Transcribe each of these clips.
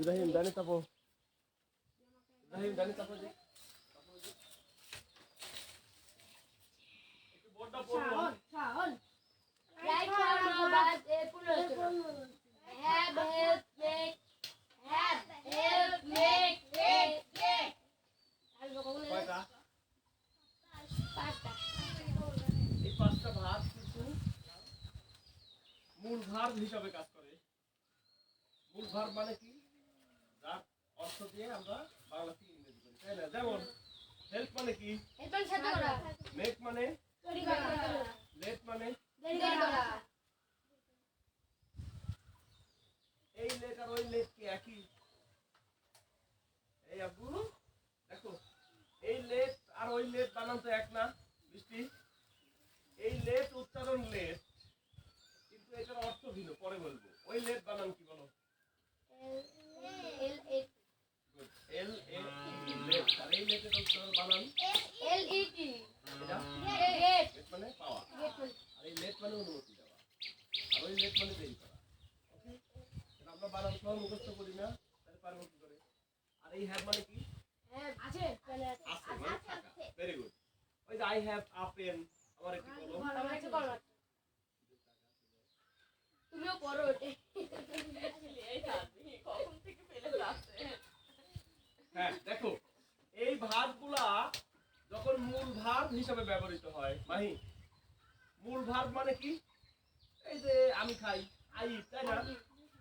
ইব্রাহিম ডানে চাপো। ইব্রাহিম ডানে চাপো যে। একটু বোর্ডটা পড়ো। শাওন রাইট শাওন বাদ এ পুরো হ্যাভ হেল্প মেক কয়টা? পাঁচটা। এই পাঁচটা ভার্ব কিন্তু মূল ভার্ব হিসাবে কাজ করে। মূল ভার্ব মানে কি? যার অর্থ দিয়ে আমরা বাংলা থেকে ইংরেজি করি, তাই না? যেমন হেল্প মানে কি? এরপর সাথে করা মেক মানে তৈরি করা লেট মানে তৈরি করা এই লেট আর ওই লেট কি একই? এই আব্বু দেখো, এই লেট আর ওই লেট বানান তো এক না বৃষ্টি। এই লেট উচ্চারণ লেট, কিন্তু এটার অর্থ ভিন্ন, পরে বলবো। ওই লেট বানান কি বলো? এল এ এল এ লেট। আর এই লেটের উচ্চারণ বানান এল ই টি এটা গেট লেট মানে পাওয়া, গেট আর এই লেট মানে অনুমতি দেওয়া, আর ওই লেট মানে দেরি করা। ওকে, এটা আমরা বানান সহ মুখস্থ করি না, তাহলে পারবো কি করে? আর এই হ্যাভ মানে কি? আছে আছে মানে থাকা। Very good. ওই যে আই হ্যাভ আ পেন, আমার একটু বলো। আমার একটু করো তুমিও করো ওটা হ্যাঁ দেখো, এই ভার্বগুলা যখন মূল ভার্ব হিসাবে ব্যবহৃত হয়, মাহি মূল ভার্ব মানে কি? এই যে আমি খাই, আই ইট, তাই না?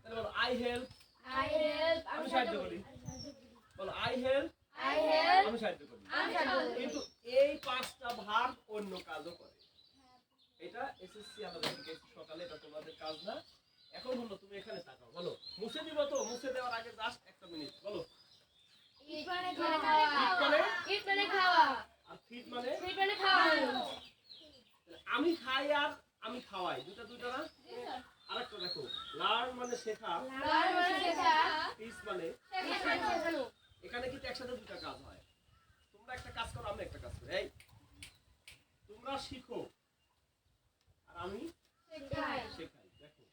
তাহলে বলো আই হেল্প, আমি সাহায্য করি। বলো আই হেল্প, আমি সাহায্য করি। কিন্তু এই পাঁচটা ভার্ব অন্য কাজও করে। এটা এসএসসি আমাদের শিখেছি সকালে, এটা তোমাদের কাজ না। এখন হলো তুমি এখানে তাকাও, বলো মুছে দিব তো? মুছে দেওয়ার আগে জাস্ট একটা মিনিট বলো। ইট মানে খাওয়া আর ফিট মানে ফিট মানে খাওয়ানো আমি খাই আর আমি খাওয়াই, দুটা দুইটা না? আরেকটা দেখো, লার্ন মানে শেখা, লার্ন মানে শেখা টিচ মানে শেখানো এখানে কিন্তু একসাথে দুটা কাজ হয়। তোমরা একটা কাজ করো, আমি একটা কাজ করি। এই তোমরা শিখো আর আমি শেখাই শেখাই। দেখো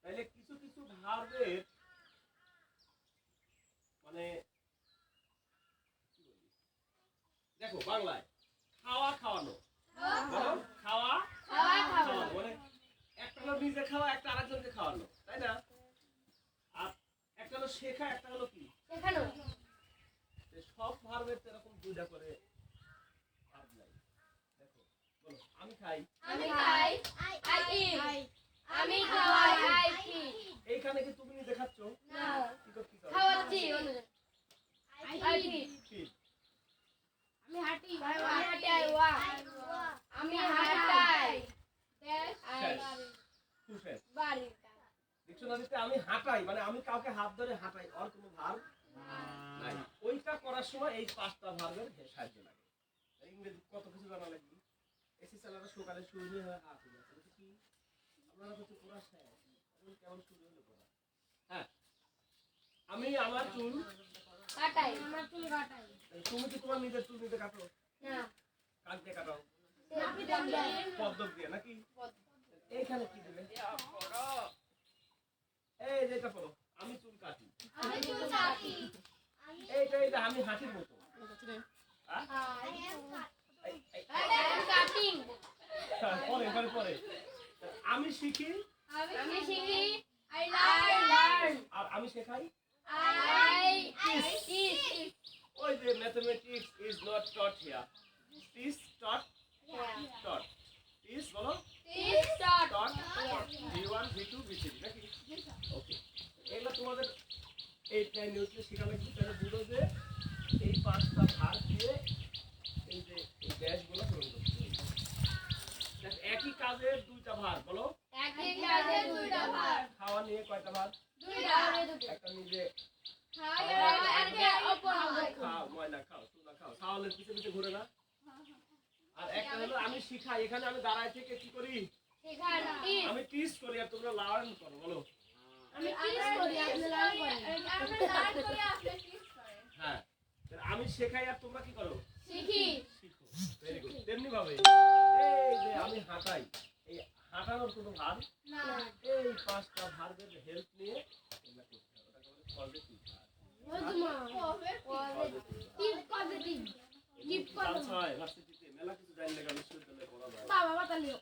তাইলে কিছু কিছু ভার্বের মানে কি বলি? দেখো বাংলায় খাওয়া খাওয়ানো, বলো খাওয়া খাওয়ানো, মানে একটা হলো নিজে খাওয়া, একটা আরেকজনকে খাওয়ানো, তাই না? আর একটা হলো শেখা, একটা হলো কি শেখানো সব ভার্বের এরকম দুইটা করে ভার্ব নাই। দেখো বলো আমি খাই, আমি খাই আই ইট আমি খাওয়াই আই ফিড এইখানে কি তুমি নিজে খাচ্ছ? না কি করতে চাও? খাওয়াচ্ছি আই ফিড ফিড। আমি হাঁটি আই ওয়াক আমি হাঁটাই শেষ। বাড়ি ডিকশনারিতে আমি হাঁটাই মানে আমি কাউকে হাত ধরে হাঁটাই, আর কোনো ভার্ব নাই। ওইটা করার সময় এই পাঁচটা ভার্বের সাহায্য লাগে। ইংরেজি কত কিছু জানা লাগবে। এসি চালাটা সকালে শুরু হয়ে হয় হাত হয়ে যাচ্ছে, কি আপনারা হচ্ছে পড়া শেষ, এখন কেমন শুরু হলো পড়া? হ্যাঁ, আমি আমার চুল কাটাই আমার চুল কাটাই তুমি কি তোমার নিজের চুল নিজে কাটো? না কাক দিয়ে কাটাও? আপনি দাম পদ্মক দিয়ে নাকি? এইখানে কি দিবে? এই যে এটা পড়ো, আমি চুল কাটি। আমি চুল কাটি এইটা আমি হাঁটির মতো। কাটিং পরে আমি শিখি, আমি শিখি আই লার্ন আর আমি শেখাই। আই টিচ ওই যে mathematics is not taught here, teach taught taught teach বলো টিচ টট টট V1 V2 V3 নাকি? ওকে, এগুলো তোমাদের এই নিউজে শেখানো কি? তাহলে বুঝো যে এই পাঁচটা ভার্ব দিয়ে এই যে এই ড্যাশগুলো পূরণ করতে হবে। একই কাজের দুইটা ভার্ব, বলো একই কাজে দুইটা ভার্ব খাওয়া নিয়ে কয়টা ভার্ব? দুইটা একটা নিজে খাই আর অপর খাও, ময়লা খাও, চুলা খাও, খাওয়ালের পিছে পিছে ঘুরে না। আর একটা হলো আমি শিখাই, এখানে আমি দাঁড়ায় থেকে কি করি? শেখার টিচ আমি টিচ করি আর তোমরা লার্ন করো, বলো আমি টিচ করি আপনি লার্ন করেন আমরা লার্ন করি আপনি টিচ করেন হ্যাঁ, আমি শেখাই আর তোমরা কি করো? শিখি শিখো। Very good. তেমনি ভাবে এই যে আমি হাঁটাই, এই হাঁটানোর কোনো ভার্ব না এই পাঁচটা ভার্বের হেল্প নিয়ে তোমরা করতে হবে। পজিটিভ চান্স হয় ভার্সিটিতে মেলা কিছু জানি না বিশ্ববিদ্যালয়ে পড়া যায় বাবা বাতালিও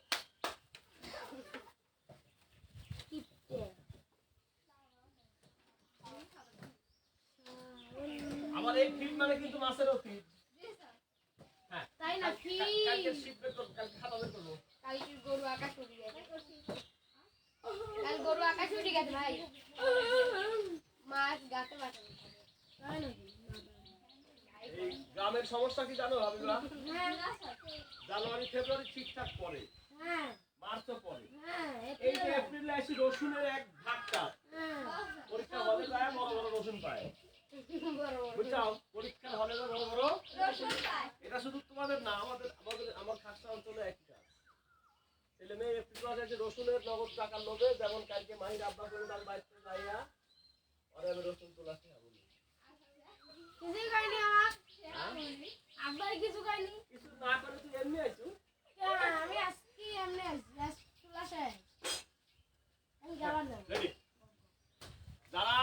আমার এই ফিড মানে কিন্তু মাছেরও ফিড হ্যাঁ তাই না কালকে শিট বের করব কালকে খাতা বের করব কালকে গরু আকাশ উড়ে গেছে কাল গরু আকাশ উড়ে গেছে ভাই মাছ গাছে বাটা তাই না এই গ্রামের সমস্যা কি জানো হাবিবা হ্যাঁ জানুয়ারি ফেব্রুয়ারি ঠিকঠাক পড়ে হ্যাঁ মার্চও পড়ে হ্যাঁ এই যে এপ্রিলে আসি রসুনের এক ধাক্কা পরীক্ষা হলে যায় বড় বড় রসুন পায় বুঝছো পরীক্ষার হলে বড় বড় এটা শুধু তোমাদের না আমার খাসা অঞ্চলে একই কাজ ছেলে মেয়ে এপ্রিল মাসে যে রসুনের নগদ টাকা লোভে যেমন কালকে মাহির আব্বা করে তার বাড়িতে যাইয়া ওরে আমি রসুন তোলাতে হবে কিছু খাইনি আমার আব্বার কিছু খাইনি কিছু না করে তুই এমনি আইছু আমি আজকে এমনি আসছি চলে আসে আমি যাবার না রেডি যারা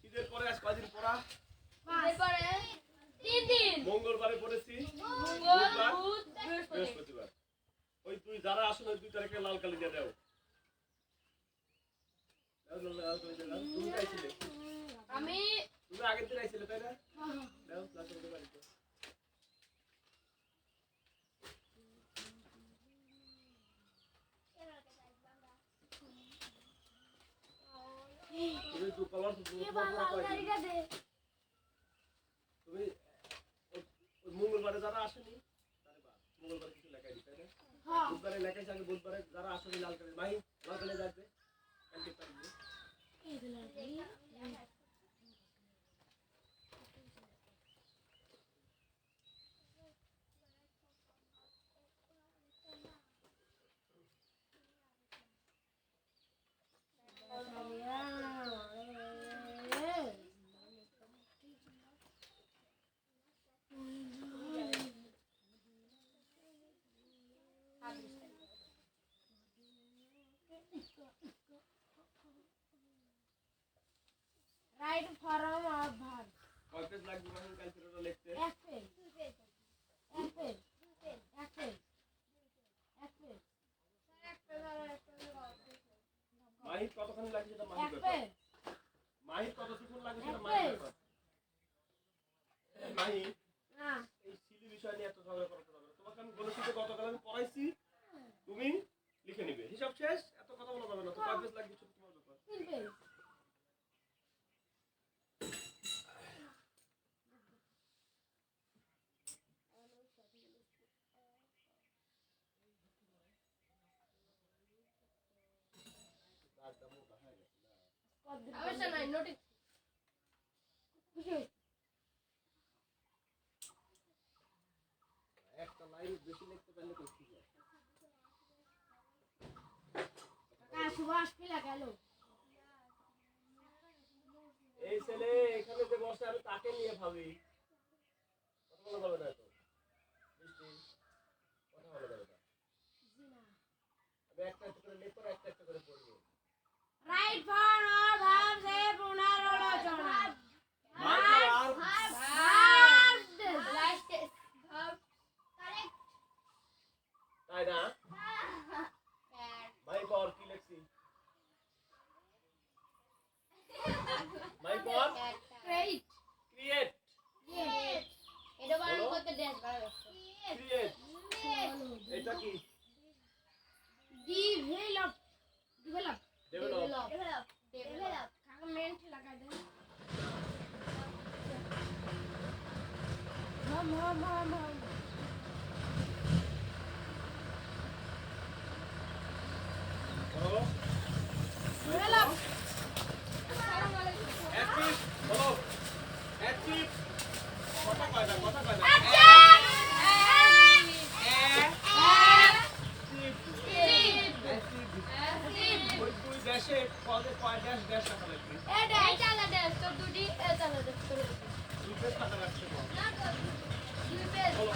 ঈদের পরে আজ কয়দিন পড়া এরপরে 3 দিন মঙ্গলবারে পড়েছি মঙ্গল বুধ বৃহস্পতি বৃহস্পতিবার ওই তুই যারা আসলে 2 তারিখে লাল কালি দিয়ে দাও লাল কালি দিয়ে দাও তুমি আইছিলে আমি তুমি আগের দিন আইছিলে তাই না দাও লাল কালি দিয়ে বাড়িতে তুমি তো কলার তুমি ওই মঙ্গলবারে যারা আসেনি তারে বাদ মঙ্গলবারে কিছু লেখাই দিতে তাই না বুধবারে লেখাইছে আগে বুধবারে যারা আসেনি লাল কালি মাহি লাল কালি যাবে কালকে পারবে রাইট ফরম অফ ভার্ব কয় পেজ লাগবে মাহি কালকে ওটা লিখতে এক পেজ মাহি কতক্ষণ লাগে সেটা মাহি এক ব্যাপার পেজ মাহি কতক্ষণ লাগে সেটা এক মাহি পেজ। ব্যাপার মাহি না এই সিলি বিষয় নিয়ে এত ঝগড়া করতে হবে না। তোমাকে আমি বলেছি যে গতকাল আমি পড়াইছি তুমি লিখে নিবে হিসাব শেষ এত কথা বলা যাবে না তো কয় পেজ লাগবে সেটা তোমার ব্যাপার 3 পেজ সমস্যা নাই নোটিস একটা লাইন বেশি লিখতে পারলে তো ঠিক আছে সুভাষ পিলা গেল এই ছেলে এখানে যে বসে আমি তাকে নিয়ে ভাবি কথা বলা যাবে না তো বৃষ্টি কথা বলা যাবে না আমি একটা একটা করে লিখবো একটা একটা করে পড়বো রাইট ফর্ম অফ ভার্ব সে পুনরালোচনা তাই না ভাই পর কি লিখছি ভাই পর ক্রিয়েট ক্রিয়েট এটা বানান করতে ড্যাশ বানাবে ক্রিয়েট এটা কি ডেভেলপ ডেভেলপ কাগমেন্ট লাগাই দেন হম বলো ডেভেলপ অ্যাক্টিভ বলো অ্যাক্টিভ কথা কয় না ওই দুই দেশে পদে কয় দেশ দেশ টাকা লাগবে দুই দেশ টাকা লাগছে বলো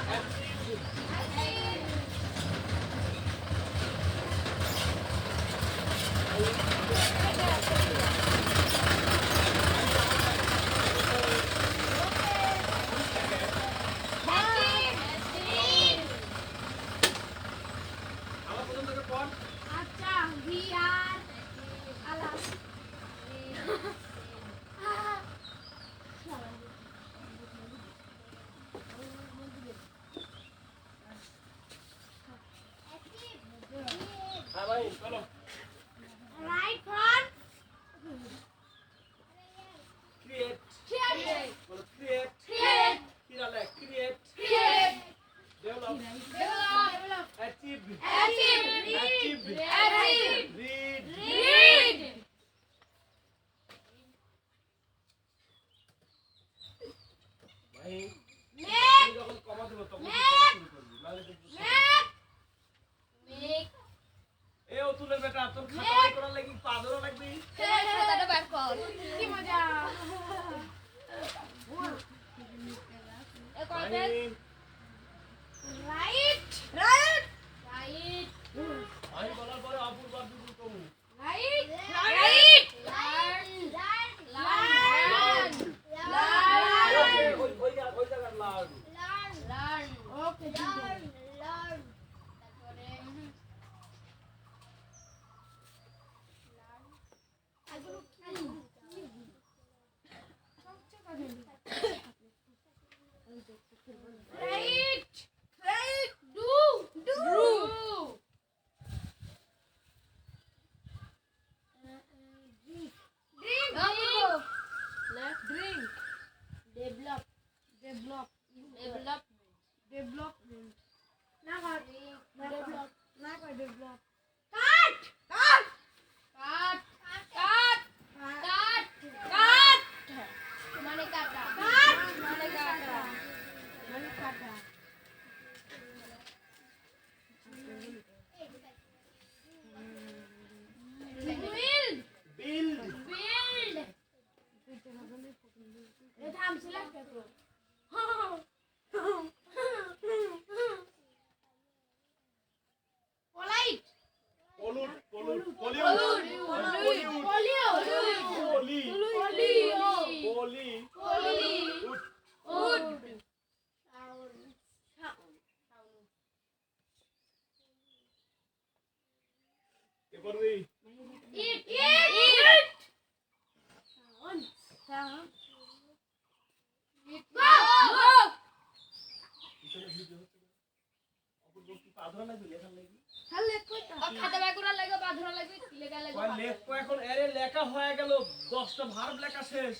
অ্যাক্টিভ প্রথম থেকে পড়। আচ্ছা বিয়ার আলা হ্যাঁ ভাই চলো। রাইট ফর ক্রিয়েট ক্রিয়েট বলো ক্রিয়েট ক্রিয়েট কিরালে create create develop develop achieve achieve achieve achieve read read ভাই মেক তুমি যখন কমা দেবো তখন তুই পড়া শুরু করবি নাহলে দেখবি মেক মেক এ অতুলের বেটা তোর খাতা করার লাগি পা ধরা লাগবি খাতাটা বার কর কি মজা এ কর ভাই দে রাইট রাইট রাইট আমি বলার পরে অপূর্ব দুটো কমু right write learn learn learn ওই জায়গার লার্ন লার্ন ওকে লার্ন তারপরে right right do do drink left drink develop develop develop development না কাট ডেভেলপ না কাট ডেভেলপ কাট কাট কাট কাট কাট কাট মানে কাটা কাট মানে কাটা মানে কাটা বিল্ড বিল্ড বিল্ড এটা আমি সিলেক্ট করব polite pollute pollute pollute pollute pollute পলি পলিও পলি পলিউড উড কে করবি ইট ইট গো গো পিছনে ভিডিও হচ্ছে না অপূর্ব কি পা ধরা লাগবে লেখার লাগবে হলে কইতা খাতা বার করা লাগবে বাঁধরা লাগবে লেখা লাগবে কয় লেখবো এখন এরে লেখা হয়ে গেল 10টা ভার্ব লেখা শেষ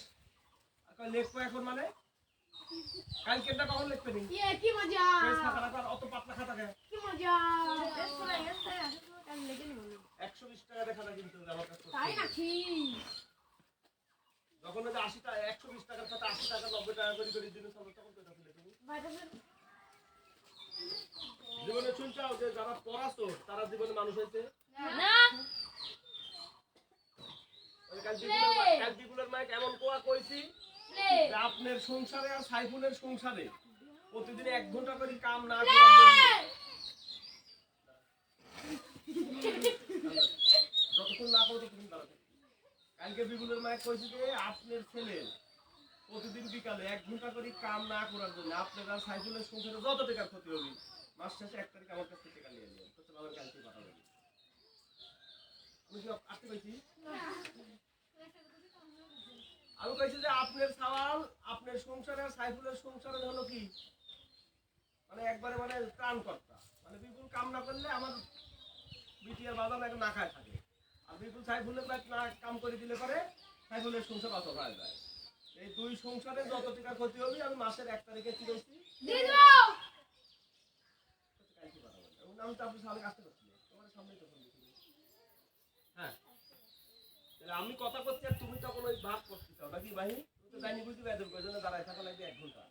আর কয় লেখবো এখন মানে কালকেরটা কখন লিখবে নি কি মজা পেজ খাতা রাখার অত পাতলা খাতা কে কি মজা এসরা এসরা কাল লেগে নিব 120 টাকা দেখা না কিন্তু আমার কাছে তাই নাকি যখন ওই যে 80 টাকা 120 টাকার খাতা 80 টাকা 90 টাকা করে করে দিন তখন কইতা ছিল তুমি বাইরে জীবনে শুনছাও যে যারা পড়াছো তারা জীবনে মানুষ হয়েছে না কাল বিপুলের মাইক এমন কোয়া কইছি প্লে যে আপনার সংসারে আর সাইফুলের সংসারে প্রতিদিন 1 ঘন্টা করে কাম না করার জন্য যতক্ষণ না করো ততক্ষণ দাঁড়াতে কালকে বিপুলের মাইক কইছি যে আপনার ছেলে প্রতিদিন বিকালে 1 ঘন্টা করে কাম না করার জন্য আপনার আর সাইফুলের সংসারে যত টাকার ক্ষতি হবে মাস শেষে 1 তারিখ আমার কাছ থেকে টাকা নিয়ে নেবেন তো আমার কালকে পাঠাবেন আমি কি আসতে কইছি আমি কইছি যে আপনার সওয়াল আপনার সংসারে আর সাইফুলের সংসারে হলো কি মানে একবারে মানে ত্রাণকর্তা মানে বিপুল কাম না করলে আমার বিটিয়ার বাদাম এখন না খায় থাকে আর বিপুল সাইফুলের না কাম করে দিলে পরে সাইফুলের সংসার অত হয়ে যায় এই দুই সংসারে যত টাকা ক্ষতি হবে আমি মাসের 1 তারিখে কি কইছি দিদো কালকে পাঠাবেন এবং আমি তো আপনার সামনে আসতে পারছি তোমার সামনে তো হ্যাঁ তাহলে আমি কথা করছি আর তুমি তখন ওই ভাগ করতে চাও নাকি ভাই তুমি তো জানি বুঝতে বেদর কইছো না দাঁড়ায় থাকা লাগবে 1 ঘন্টা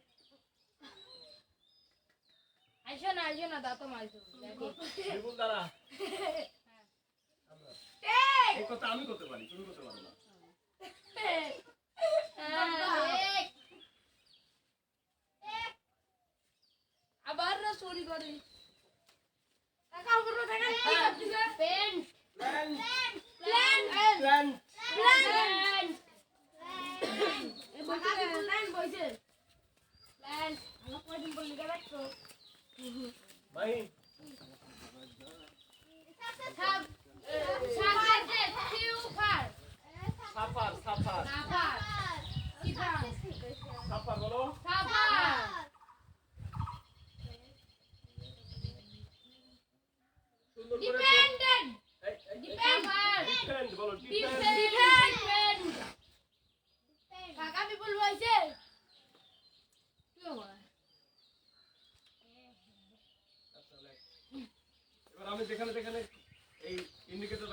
আইসো না দাও তো মাইছো বিপুল দাঁড়া এই কথা আমি করতে পারি তুমি করতে পারো না আবার না চুরি করে টাকা উপরে টাকা pen plan plan plan plan এই বইছে প্ল্যান বইছে প্ল্যান আমার কয়দিন বলি গেল তো ভাই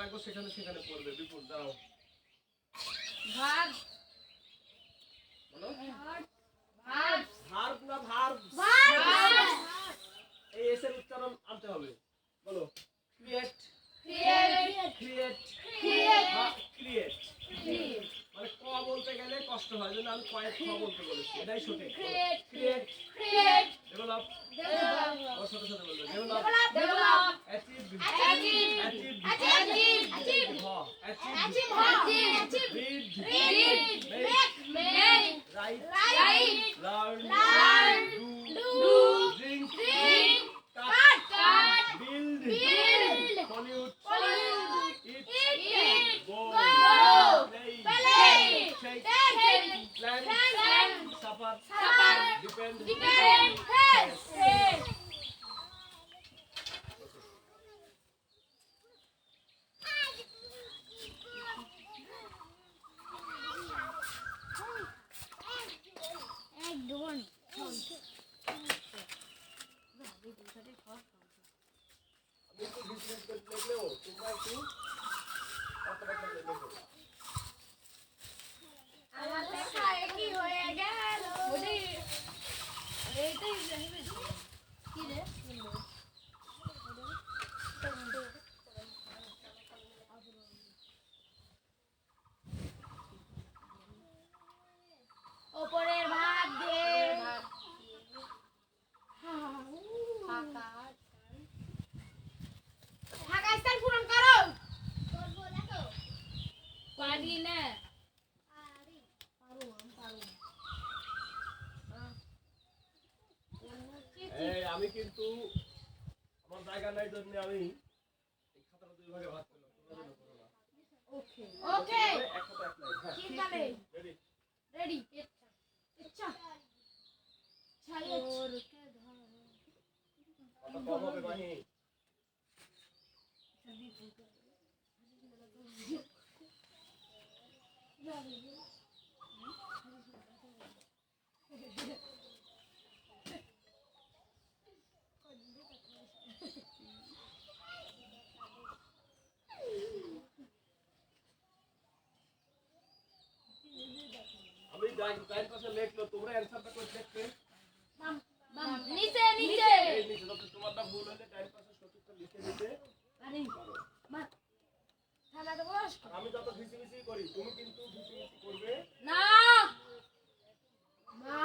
রাখবো সেখানে সেখানে পড়বে। বিপুল দাও ভাত বলো। ভাত ভার্ব না ভার্ব? ভাত এই এস এর উচ্চারণ আনতে হবে। বলো ক্রিয়েট ক্রিয়েট ক্রিয়েট ক্রিয়েট। মানে ক বলতে গেলে কষ্ট হয়, জন্য আমি কয়েক খ বলতে বলেছি, এটাই সঠিক। Create create create develop, develop ওর সাথে সাথে বলবে develop, develop achieve achieve achieve achieve achieve achieve achieve read read make make write write learn learn do do drink drink cut cut build build pollute pollute eat eat go go play play shake take plan plan suffer suffer depend depend face একদম আমি একটু business করে লিখলেও তোমরা একটু কথা লেখো। আমার লেখা একই হয়ে গেল এইটাই কি রে ওপরের ভাত দিয়ে ফাঁকা ফাঁকা স্থান পূরণ করো পারি না এই আমি কিন্তু আমার জায়গা নাই জন্য আমি এই খাতাটা দুই ভাগে ভাগ করলাম, তোমরা যেন করো না। ওকে এক খাতা এক লাইন। হ্যাঁ ঠিক আছে রেডি। রেডি আচ্ছা ছাড়ো কথা কম হবে মাহি। আমি ডাইন পাশে লিখলো, তোমরা অ্যানসারটা করে দেখবে। নিচে নিচে এই নিচে যত তোমারটা ভুল হলে ডাইন পাশে সঠিকটা লিখে দিতে। আরে মা থানা তো বস আর আমি যত ভিসি ভিসি করি তুমি কিন্তু ভিসি ভিসি করবে না মা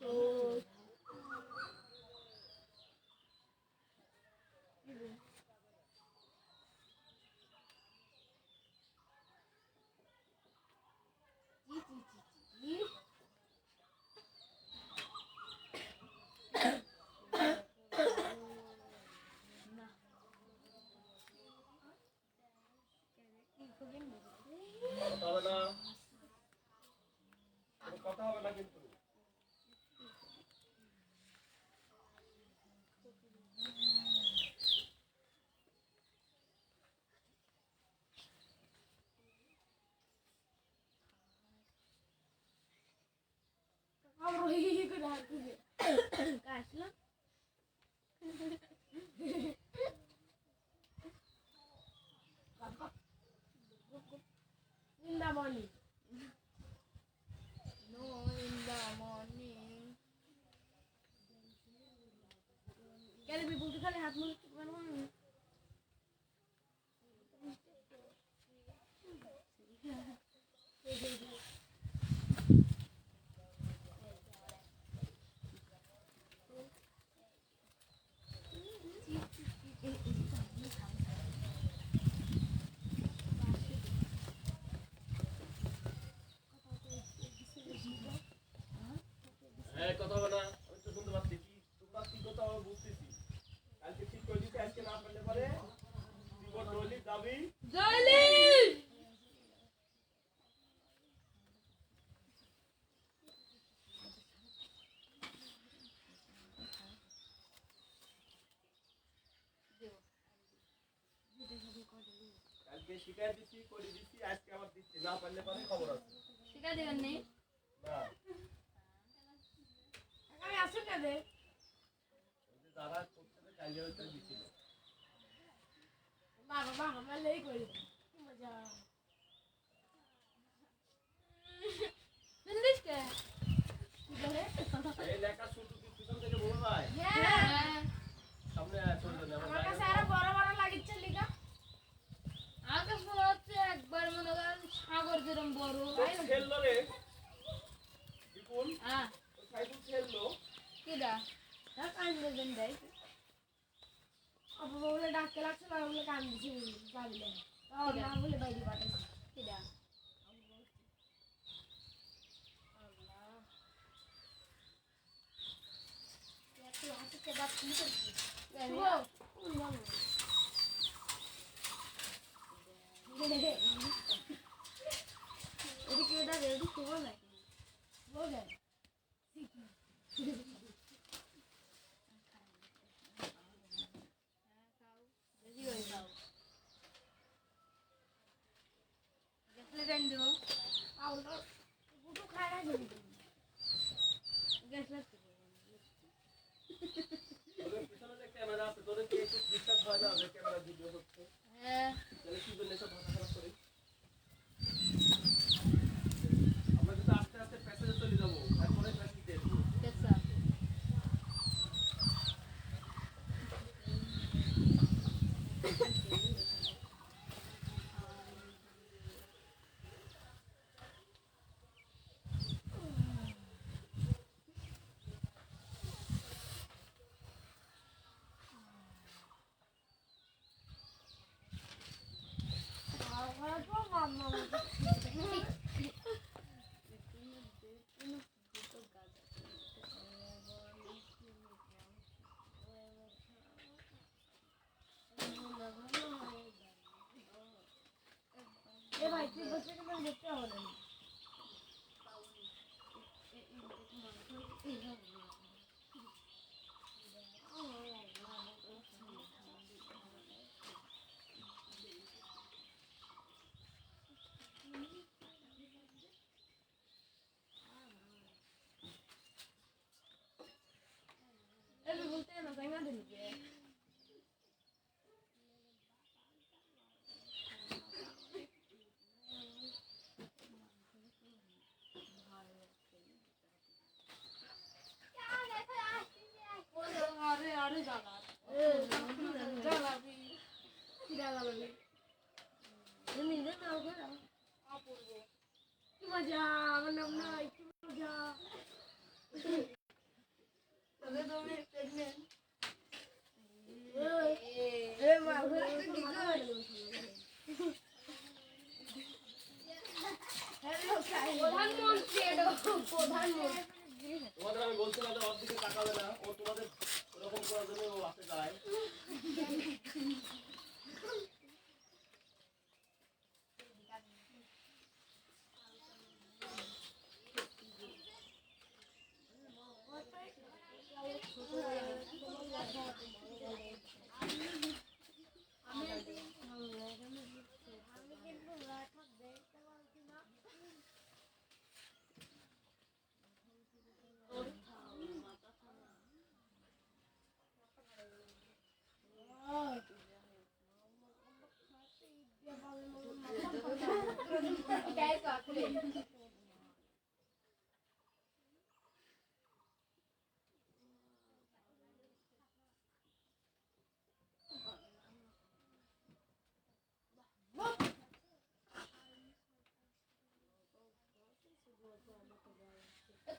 তো কথা হবে না, কোনো কথা হবে না কিন্তু। আমরা এই করে হাত দিয়ে কাটলো in the morning no in the morning কেন বিপুলকে খালি হাত মুখ পারবো না এই কথা হবে না, আমি তো শুনতে পাচ্ছি কি তোমরা কি কথা আমি বুঝতেছি। কালকে ঠিক করে দিতে, আজকে না পারলে পারে বিপদ দলিল দাবি জলি কালকে শিকায়ত দিছি করে দিছি, আজকে আবার দিচ্ছি, না পারলে পারে খবর আছে শিখা দেবেন নি না। আমি আসুন না দে ওই যে যারা করতে কালকে ওইটা দিছিল বাবা আমার লেই করে কি মজা শুনলিস কে এই লেখা শুধু কি পিছন থেকে বলো ভাই হ্যাঁ সামনে আয় চলবে না আমার কাছে আরো বড় বড় লাগিচ্ছে লিগা আমার কাছে মনে হচ্ছে একবার মনে করেন সাগর যেরকম বড় খেললো রে বিপুল হ্যাঁ ওই সাইকেল খেললো কিরা তার কান দেবেন দেয় আপু বলে ডাকতে লাগছে না বলে কান দিছি যাবিলে তাও না বলে বাইরে পাঠাইছি কিরা তুই হাতে কে বাপ কি করছিস শুভ কোন জানো এদিকে এটা রেডি শুভ নাকি বলে বেশি করে খাও গ্যাসলে টাইম দেবো আউটা গুটু খায় না কিন্তু গ্যাসলে তোদের পিছনে যে ক্যামেরা আছে তোদের কি একটু বিশ্বাস হয় না যে ক্যামেরা ভিডিও হচ্ছে হ্যাঁ তাহলে কি জন্য এসব মাথা খারাপ করি আমরা কিন্তু আস্তে আস্তে প্যাসেজে চলে যাবো তারপরে প্যাসেজে আসবো কেসা আর তো মাম্মা এ ভাই তুই বসে কেন দেখতে হবে না এই বলতে না জায়গা দিন আরে আরে জানা জানাবি কিরা জানাবি তুমি যে নাও করে অপূর্ব কি মজা আমার নাম নাই কি মজা তবে তুমি প্রেগন্যান্ট এ মা ঘুরে তো কি করে হ্যালো খাই প্রধানমন্ত্রী এটা প্রধানমন্ত্রী তোমাদের আমি বলছিলাম যে ওর দিকে তাকাবে না ও তোমাদের ওরকম করার জন্য ও আসতে দাঁড়ায়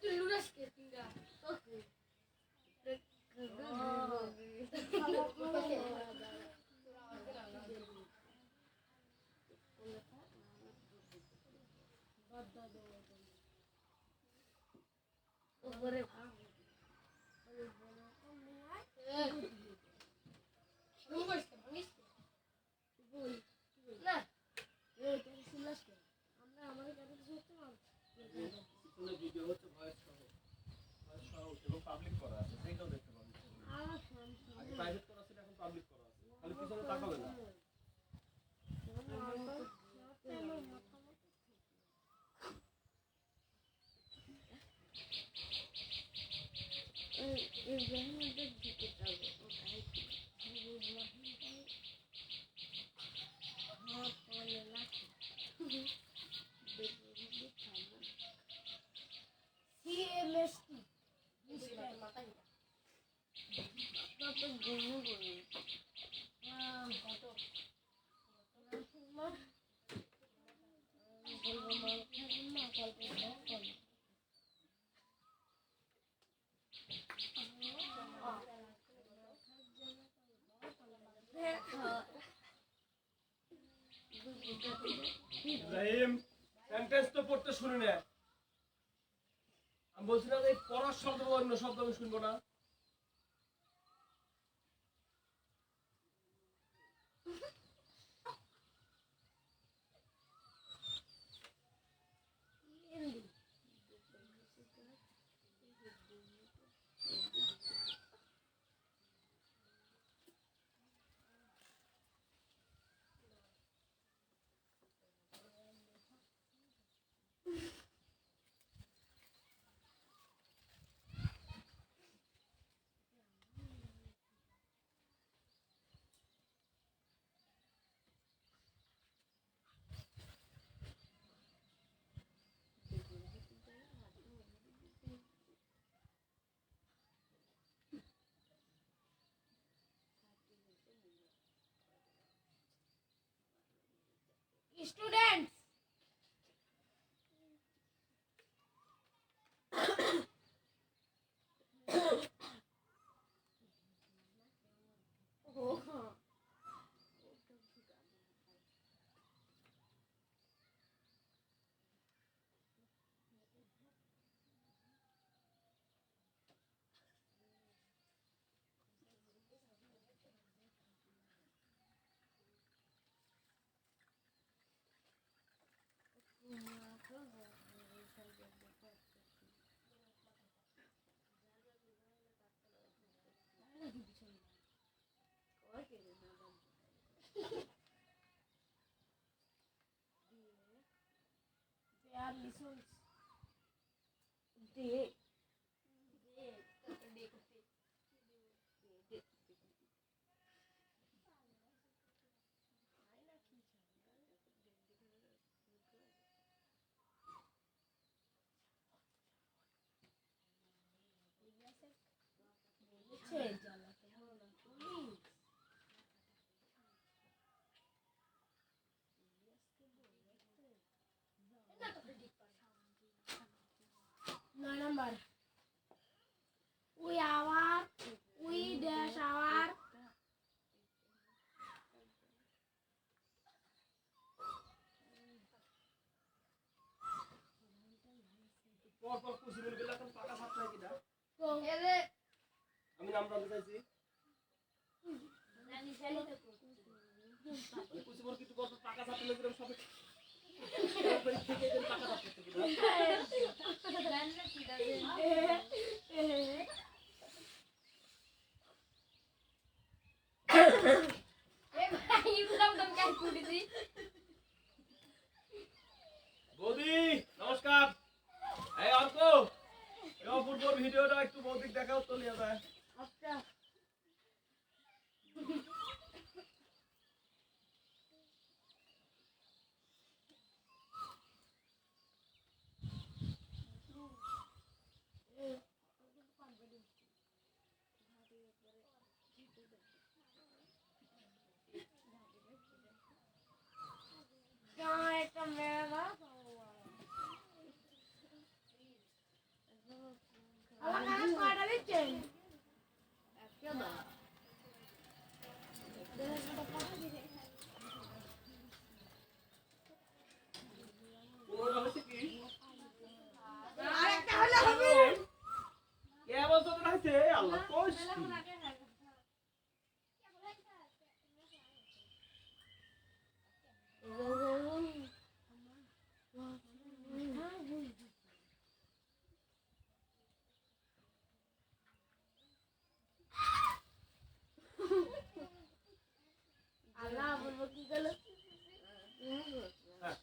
তুই লুরাস কে তিনটা ওকে ওপরে না আমরা আমাদের কাছে করতে পারবো পিছনে ভিডিও হচ্ছে ভয়েস সহ এবং পাবলিক করা আছে সেইটাও দেখতে পাবেন আগে প্রাইভেট করা ছিল এখন পাবলিক করা আছে খালি পিছনে তাকাবে না ইব্রাহিম সেন্টেন্স তো পড়তে শুনি না। আমি বলছি না যে এই পড়ার শব্দ বা অন্য শব্দ আমি শুনবো না। Students, their lessons. No number. We dash our পর পর কুচি বলে গেলে এখন পাকা ছাত্র নাকি না? go. আমি নাম জানতে চাইছি। কুচি বল কিন্তু পর পর পাকা ছাত্র নাকি এরকম সবাই থেকে এদের পাকা ছাত্র থেকে না? বৌদি নমস্কার। এই অর্ক এই অপূর্ব ভিডিওটা একটু বৌদিক দেখাও তো নিয়ে যায়। পুরোটা হচ্ছে কি? কে বলছো তো হচ্ছে আল্লাহ কোশ কি? আল্লাহ বলবো কি গেল হ্যাঁ।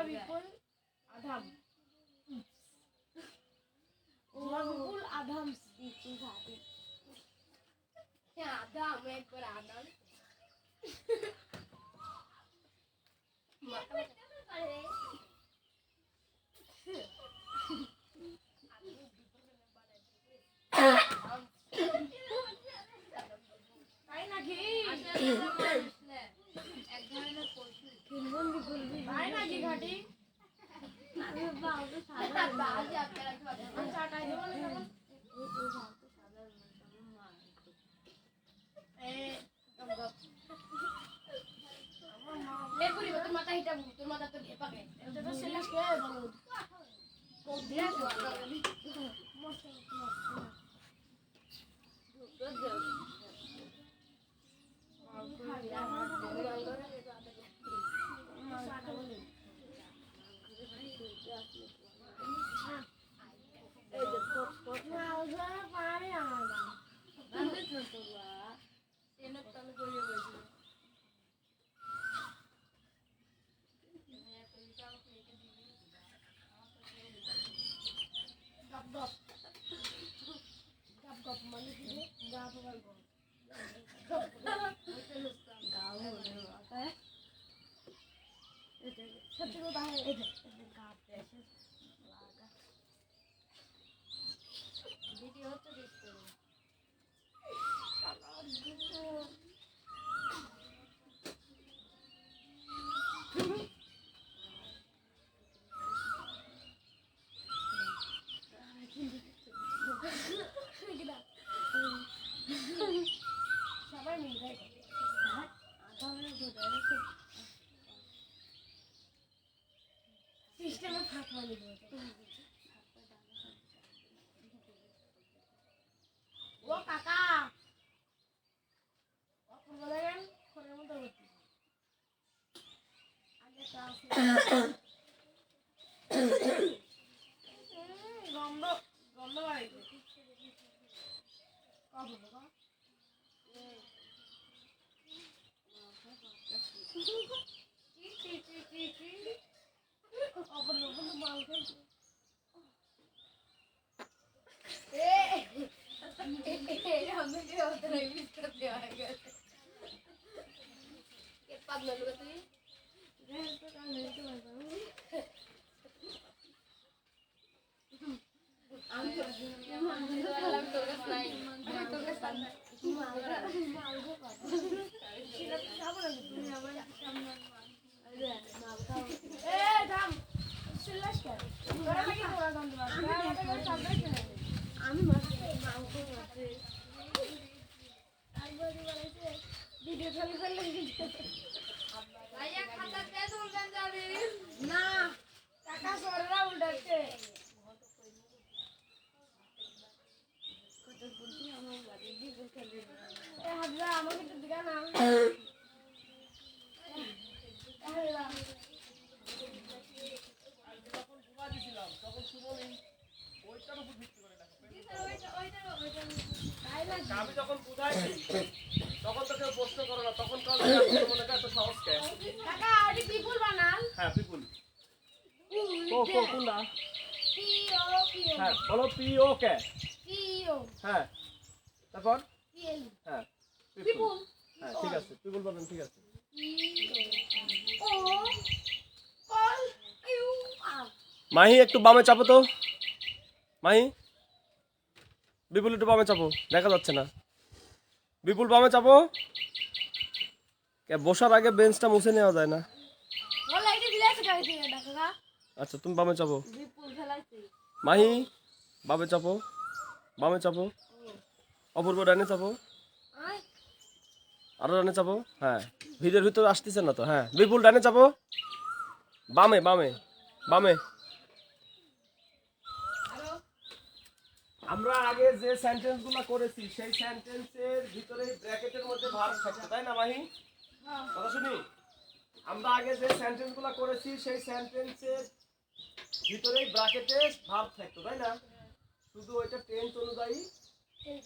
বিপুল আধাম দাম একবার আদান মাথা পারে তাই নাকি এক ধরনের পশু বন্দি করবি তাই নাকি ঘাটি আমি বাবু সাদা বাজে আপনারা আমি চাটাই দেবো না কেমন লেপুরি তোর মাথা হিটাবু তোর মাথা তো ঢেপা গে এটা তো ছেলে কে বলো কোদিয়া সত্যি কথা এটা ভিডিও হচ্ছে দেখতে সবাই মিলে সিস্টেমে ফাঁক মারি ও কাকা অপূর্ব দেখেন ফোনের মতো করতে আগে তো আছে গন্ধ গন্ধ বাড়াইছে কখন অপূর্ব মাল খাইছে আমি ভিডিও চালু করলে না টাকা সররা উল্টাচ্ছে হাজরা আমাকে একটু দিগা না যখন ঘুমা দিছিলাম তখন সুমন ওইটার উপর ভিত্তি করে দেখো তাই না আমি যখন বুঝাইছি তখন তো কেউ প্রশ্ন করো না, তখন কাল মনে করে এত সাহস কে? টাকা আইডি পিপুল বানাল হ্যাঁ পিপুল কোনটা? পিও পিও হ্যাঁ বলো পি ও কে? পিও হ্যাঁ তারপর পিএল হ্যাঁ পিপুল হ্যাঁ ঠিক আছে পিপুল বলেন, ঠিক আছে। ও কল ইউ আ মাহি একটু বামে চাপো তো, মাহি বিপুল একটু বামে চাপো, দেখা যাচ্ছে না। বিপুল বামে চাপো, বসার আগে বেঞ্চটা মুছে নেওয়া যায় না। বল আইডি দিলাছে কাই দিয়ে টাকা আচ্ছা তুমি বামে চাপো, বিপুল ফেলাইছে মাহি বামে চাপো, বামে চাপো, অপূর্ব ডানে চাপো, আয় আরো ডানে চাপো। হ্যাঁ ভিডিওর ভিতরে আসতেছে না তো। হ্যাঁ বিপুল ডানে চাপো, বামে বামে বামে। আমরা আগে যে সেন্টেন্স গুলো করেছি সেই সেন্টেন্সের ভিতরে ব্র্যাকেটের মধ্যে ভার্ব থাকতো, তাই না মাহি? কথা শুনি, আমরা আগে যে সেন্টেন্স গুলো করেছি সেই সেন্টেন্সের ভিতরে ব্র্যাকেটে ভার্ব থাকতো, তাই না? শুধু ওইটা টেন্স অনুযায়ী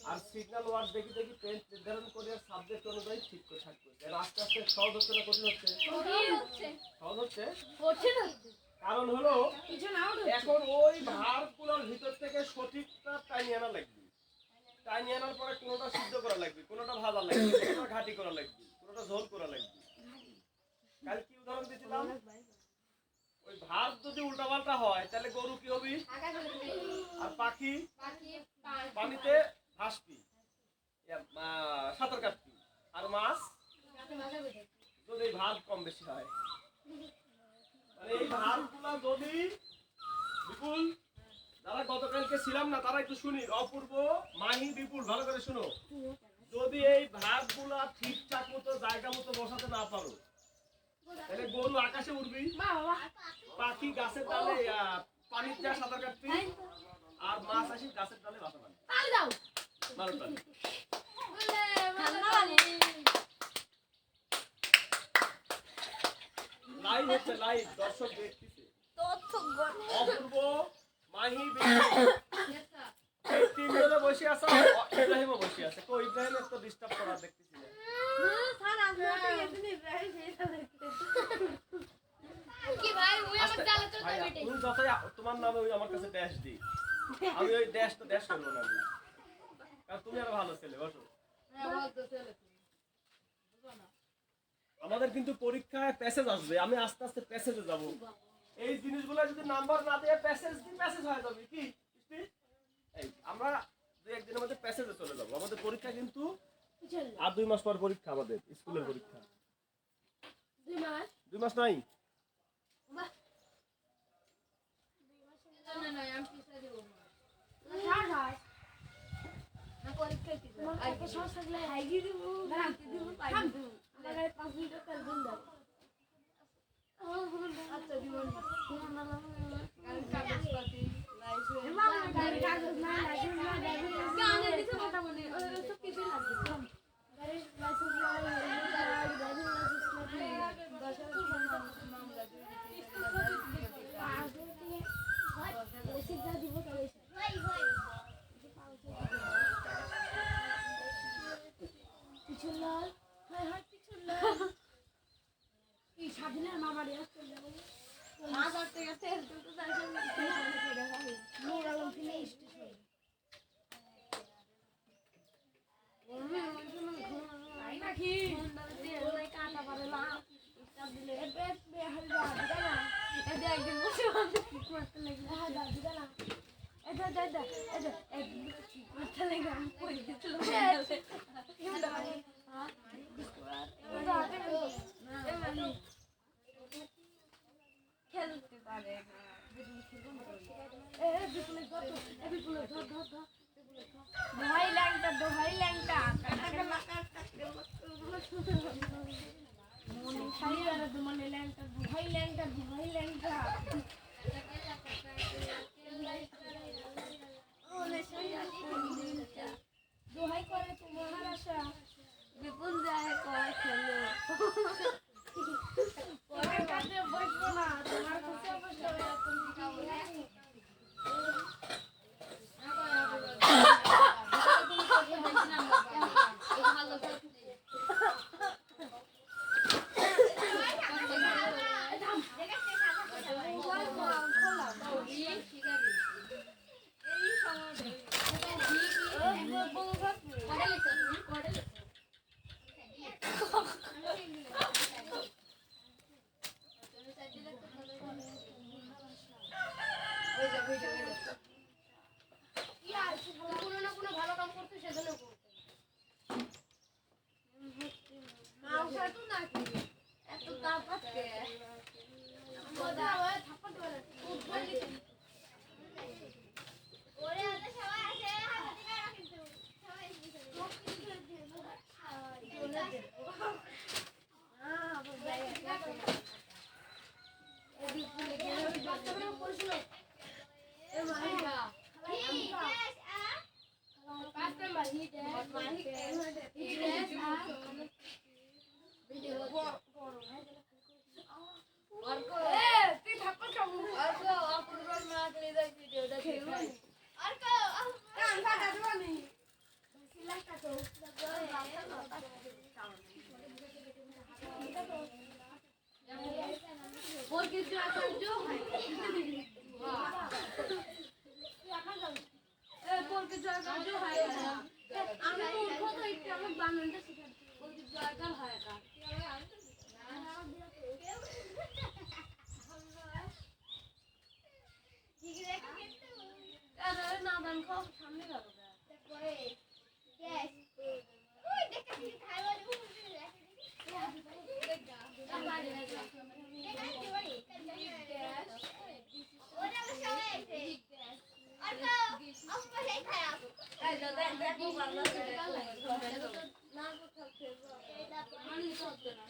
আর সিগন্যাল ওয়ার্ড দেখি দেখি টেন্স নির্ধারণ করে আর সাবজেক্ট অনুযায়ী ঠিক করে থাকতো। এর আস্তে আস্তে সহজ হচ্ছে না কঠিন হচ্ছে? সহজ হচ্ছে। কারণ হলো কিছু না এখন ওই ভার্বগুলোর ভিতর থেকে সঠিকটা টাইনি আনা লাগবে। তাই নিয়ে আনার পরে কোনোটা সিদ্ধ করা লাগবে, কোনোটা ভাজা লাগবে, কোনোটা ঘাটি করা লাগবে, কোনোটা ঝোল করা লাগবে। কাল কি উদাহরণ দিয়েছিলাম? ওই ভাত যদি উল্টাপাল্টা হয় তাহলে গরু কি হবে? আর পাখি পানিতে ভাসবি, সাঁতার কাটবি। আর মাছ যদি ভাত কম বেশি হয়, মানে এই ভাতগুলা যদি বিপুল, যারা গতকালকে ছিলাম না তারা একটু শুনি, অপূর্ব, মাহি, বিপুল ভালো করে শুনো। যদি এই ভাতগুলা ঠিকঠাক মতো জায়গা মতো বসাতে না পারো তাহলে গরু আকাশে উড়বি, পাখি গাছের ডালে পানির যা সাঁতার কাটবি, আর মাছ আসি গাছের ডালে বাসা বাঁধবি। ভালো তালি। লাইভ হচ্ছে, লাইভ, দর্শক দেখতেছে। অপূর্ব, মাহি, বিপুল এই তিনজনে বসে আছে, ইব্রাহিমও বসে আছে। কো ইব্রাহিমের তো ডিস্টার্ব করা দেখতেছি না। ভাইয়া, তুমি যতই তোমার নামে ওই আমার কাছে ড্যাশ দি, আমি ওই ড্যাশটা ড্যাশ করবো না আমি। কারণ তুমি আরো ভালো ছেলে, বসো। আমাদের কিন্তু পরীক্ষায় প্যাসেজ আসবে, আমি আস্তে আস্তে প্যাসেজে যাব। এই জিনিসগুলো যদি নাম্বার না দিয়ে প্যাসেজ দি, প্যাসেজ হয়ে যাবে কি? এই আমরা 2-1 দিনের মধ্যে প্যাসেজে চলে যাব। আমাদের পরীক্ষা কিন্তু আর 2 মাস পর পরীক্ষা, আমাদের স্কুলের পরীক্ষা। 2 মাস নাই? স্বাধীনের মা বাড়ি আসতে খেলতে পারে দোহাই ল্যাংটা দোহাই ল্যাংটা মনে সাইয়ারে দোমানে ল্যাংটা দোহাই ল্যাংটা দোহাই ল্যাংটা দোহাই করে তোমার আশা বিপুল যায় কয় খেলো পরে কাছে বসবো না তোমার কাছে বসবো porque বানানটা শিখাচ্ছি। ওই যে জয়কার হয় একা। আরে না দান খাও সামনে গেল গা। এই দাদা দেখ বাংলা না কোথাও ফেলবো মানে তো হচ্ছে না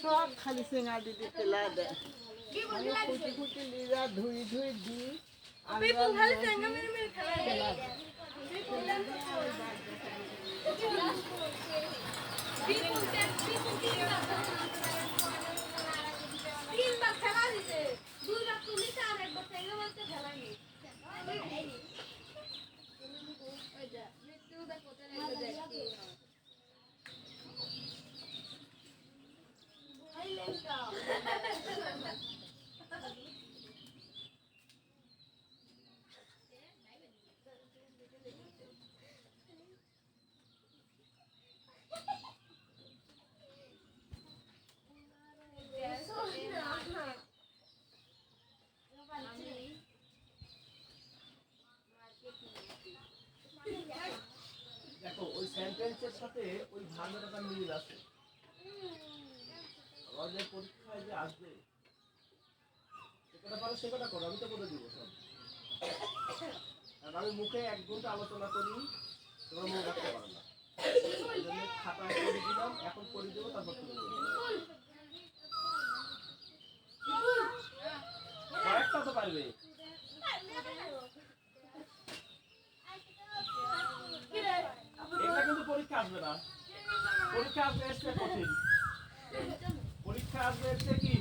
সব খালি সিঙ্গা দিদি তেলা দেয় কুচি কুচি লিরা ধুই ধুই দি দেখো ওই সেন্টেন্সের সাথে ওই ভার্বের একটা মিল আছে। আমাদের পরীক্ষায় যে আসবে সেটা পারো সেটা করো, আমি তো বলে দিব সব। কারণ আমি মুখে 1 ঘন্টা আলোচনা করি, তোমরা মনে রাখতে পারো না। এই জন্য খাতায় করে দিলাম, এখন করে দেবো, তারপর তুমি করবে। কয়েকটা তো পারবে। এটা কিন্তু পরীক্ষা আসবে না, পরীক্ষা আসবে এসে কঠিন, পরীক্ষা আসবে এসে কি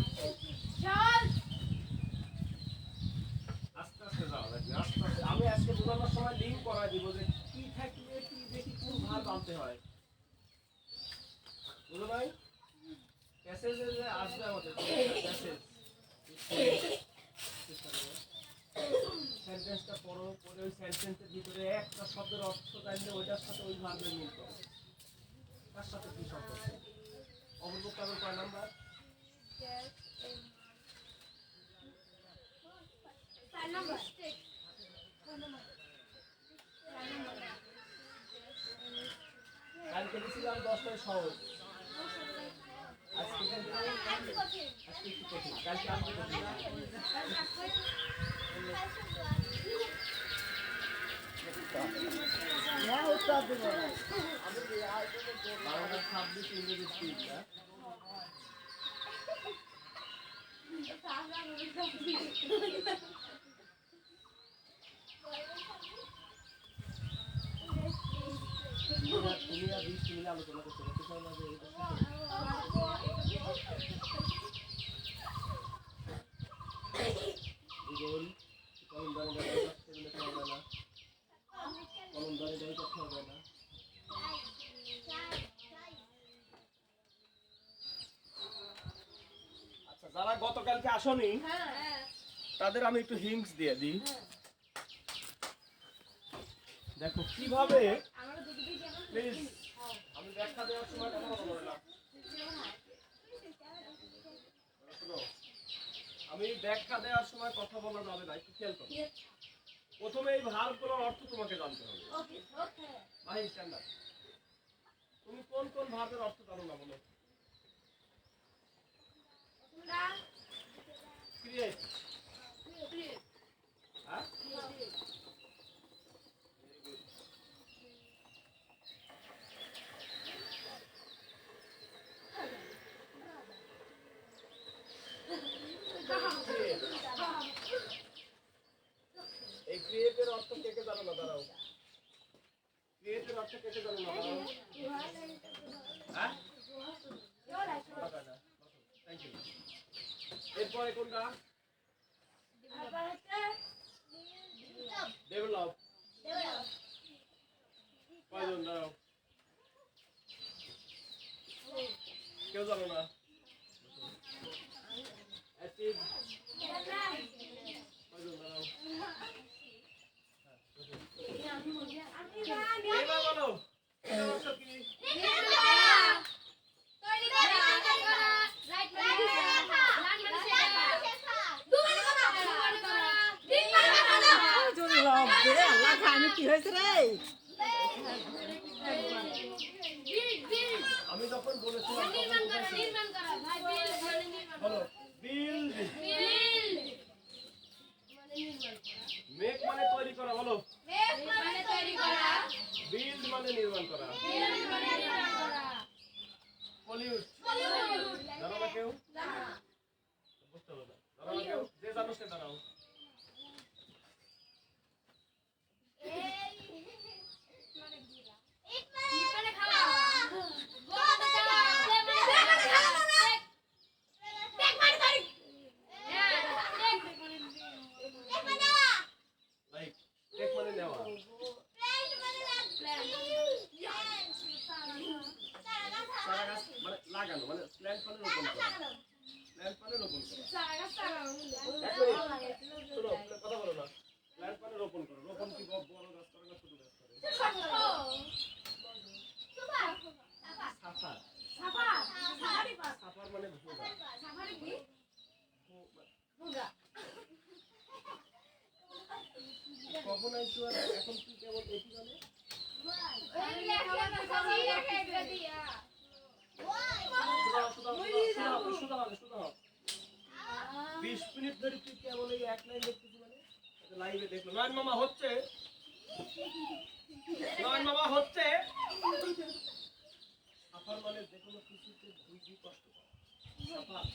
আস্তে আস্তে যাওয়া লাগবে, আস্তে আস্তে। আমি আজকে বোঝানোর সময় লিঙ্ক করাই দিব যে কি থাকলে কি দেখি কোন ভাব আনতে হয়, বুঝলো ভাই? প্যাসেজে যে আসবে আমাদের প্যাসেজ, সেন্টেন্সটা পড়ো, পরে ওই সেন্টেন্সের ভিতরে একটা শব্দের অর্থ জানলে ওইটার সাথে ওই ভার্বের মিল করো, তার সাথে কি সম্পর্ক। অবর্তক কাগজ কয় নাম্বার? কালকে দিয়েছিলাম 10টায় সহজ, আজকে কিন্তু আজকে একটু কঠিন, কালকে আমি কঠিন। বাংলা 26 ইংরেজি 3 হ্যাঁ? তুমি আর 20 মিলে আলোচনা করতে চাও না যে এটা ভূগোল কলম দানি করতে হবে না কলম দানি করতে হবে না আচ্ছা যারা গতকালকে আসনি তাদের আমি একটু হিংস দিয়ে দিই দেখো কিভাবে প্লিজ আমি ব্যাখ্যা দেওয়ার সময় কথা বলবো না শোনো আমি ব্যাখ্যা দেওয়ার সময় কথা বলা যাবে না একটু খেয়াল করো প্রথমে এই ভার্বগুলোর অর্থ তোমাকে জানতে হবে ভাই স্ট্যান্ডার্ড তুমি কোন কোন ভার্বের অর্থ জানো না বলো ক্রিয়েট হ্যাঁ এই ক্রিয়েটের অর্থ কে কে জানো না দাঁড়াও ক্রিয়েটের অর্থ কে কে জানো না দাঁড়াও হ্যাঁ থ্যাংক ইউ এরপরে কোনটা ডেভেলপ কয়জন দাঁড়াও কেউ জানো না অ্যাচিভ কয়জন দাঁড়াও এবার বলো এটা অর্থ কি কি হয়েছে রে আমি যখন বলেছিলাম বলো বিল্ড মেক মানে তৈরি করা বলো বিল্ড মানে নির্মাণ করা পলিউট জানো না কেউ বুঝতে হবে না জানো না কেউ যে জানো সে দাঁড়াও লাইক টেক মানে নেওয়া চারা গাছ মানে লাগানো মানে প্ল্যান্ট মানে রোপণ করা প্ল্যান্ট মানে রোপণ করা শোনো কথা বলো না প্ল্যান্ট মানে রোপণ করা রোপণ কি বড় গাছ করে না ছোট গাছ করে সাফার মানে ভোগা কখন আইছো আর এখন কি কেমন এটি মানে শুধু 20 মিনিট ধরে তুই কেমন এই এক লাইন দেখতেছি মানে লাইভে দেখলো নয়ন মামা হচ্ছে সাফার মানে যে কোনো কিছুতে দুই কষ্ট পাওয়া সাফার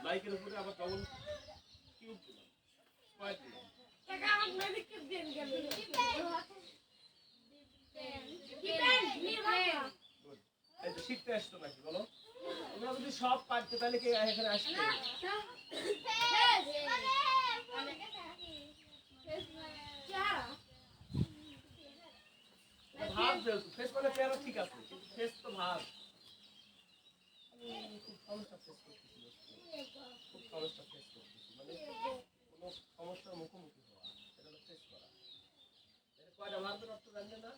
লাইকের উপরে আবার ডবল কিউব পয়েন্ট এই তো শিখতে আসতো নাকি বলো তোমরা যদি সব পারতে তাহলে কি এখানে আসতে ভাব যেহেতু ফেস মানে পেয়ারা ঠিক আছে কিন্তু ফেস তো ভাব খুব সমস্যা ফেস করতেছি মানে কোনো সমস্যার মুখোমুখি হওয়া এটা হলো ফেস করা এটা কয়টা ভাবের অর্থ জানবে না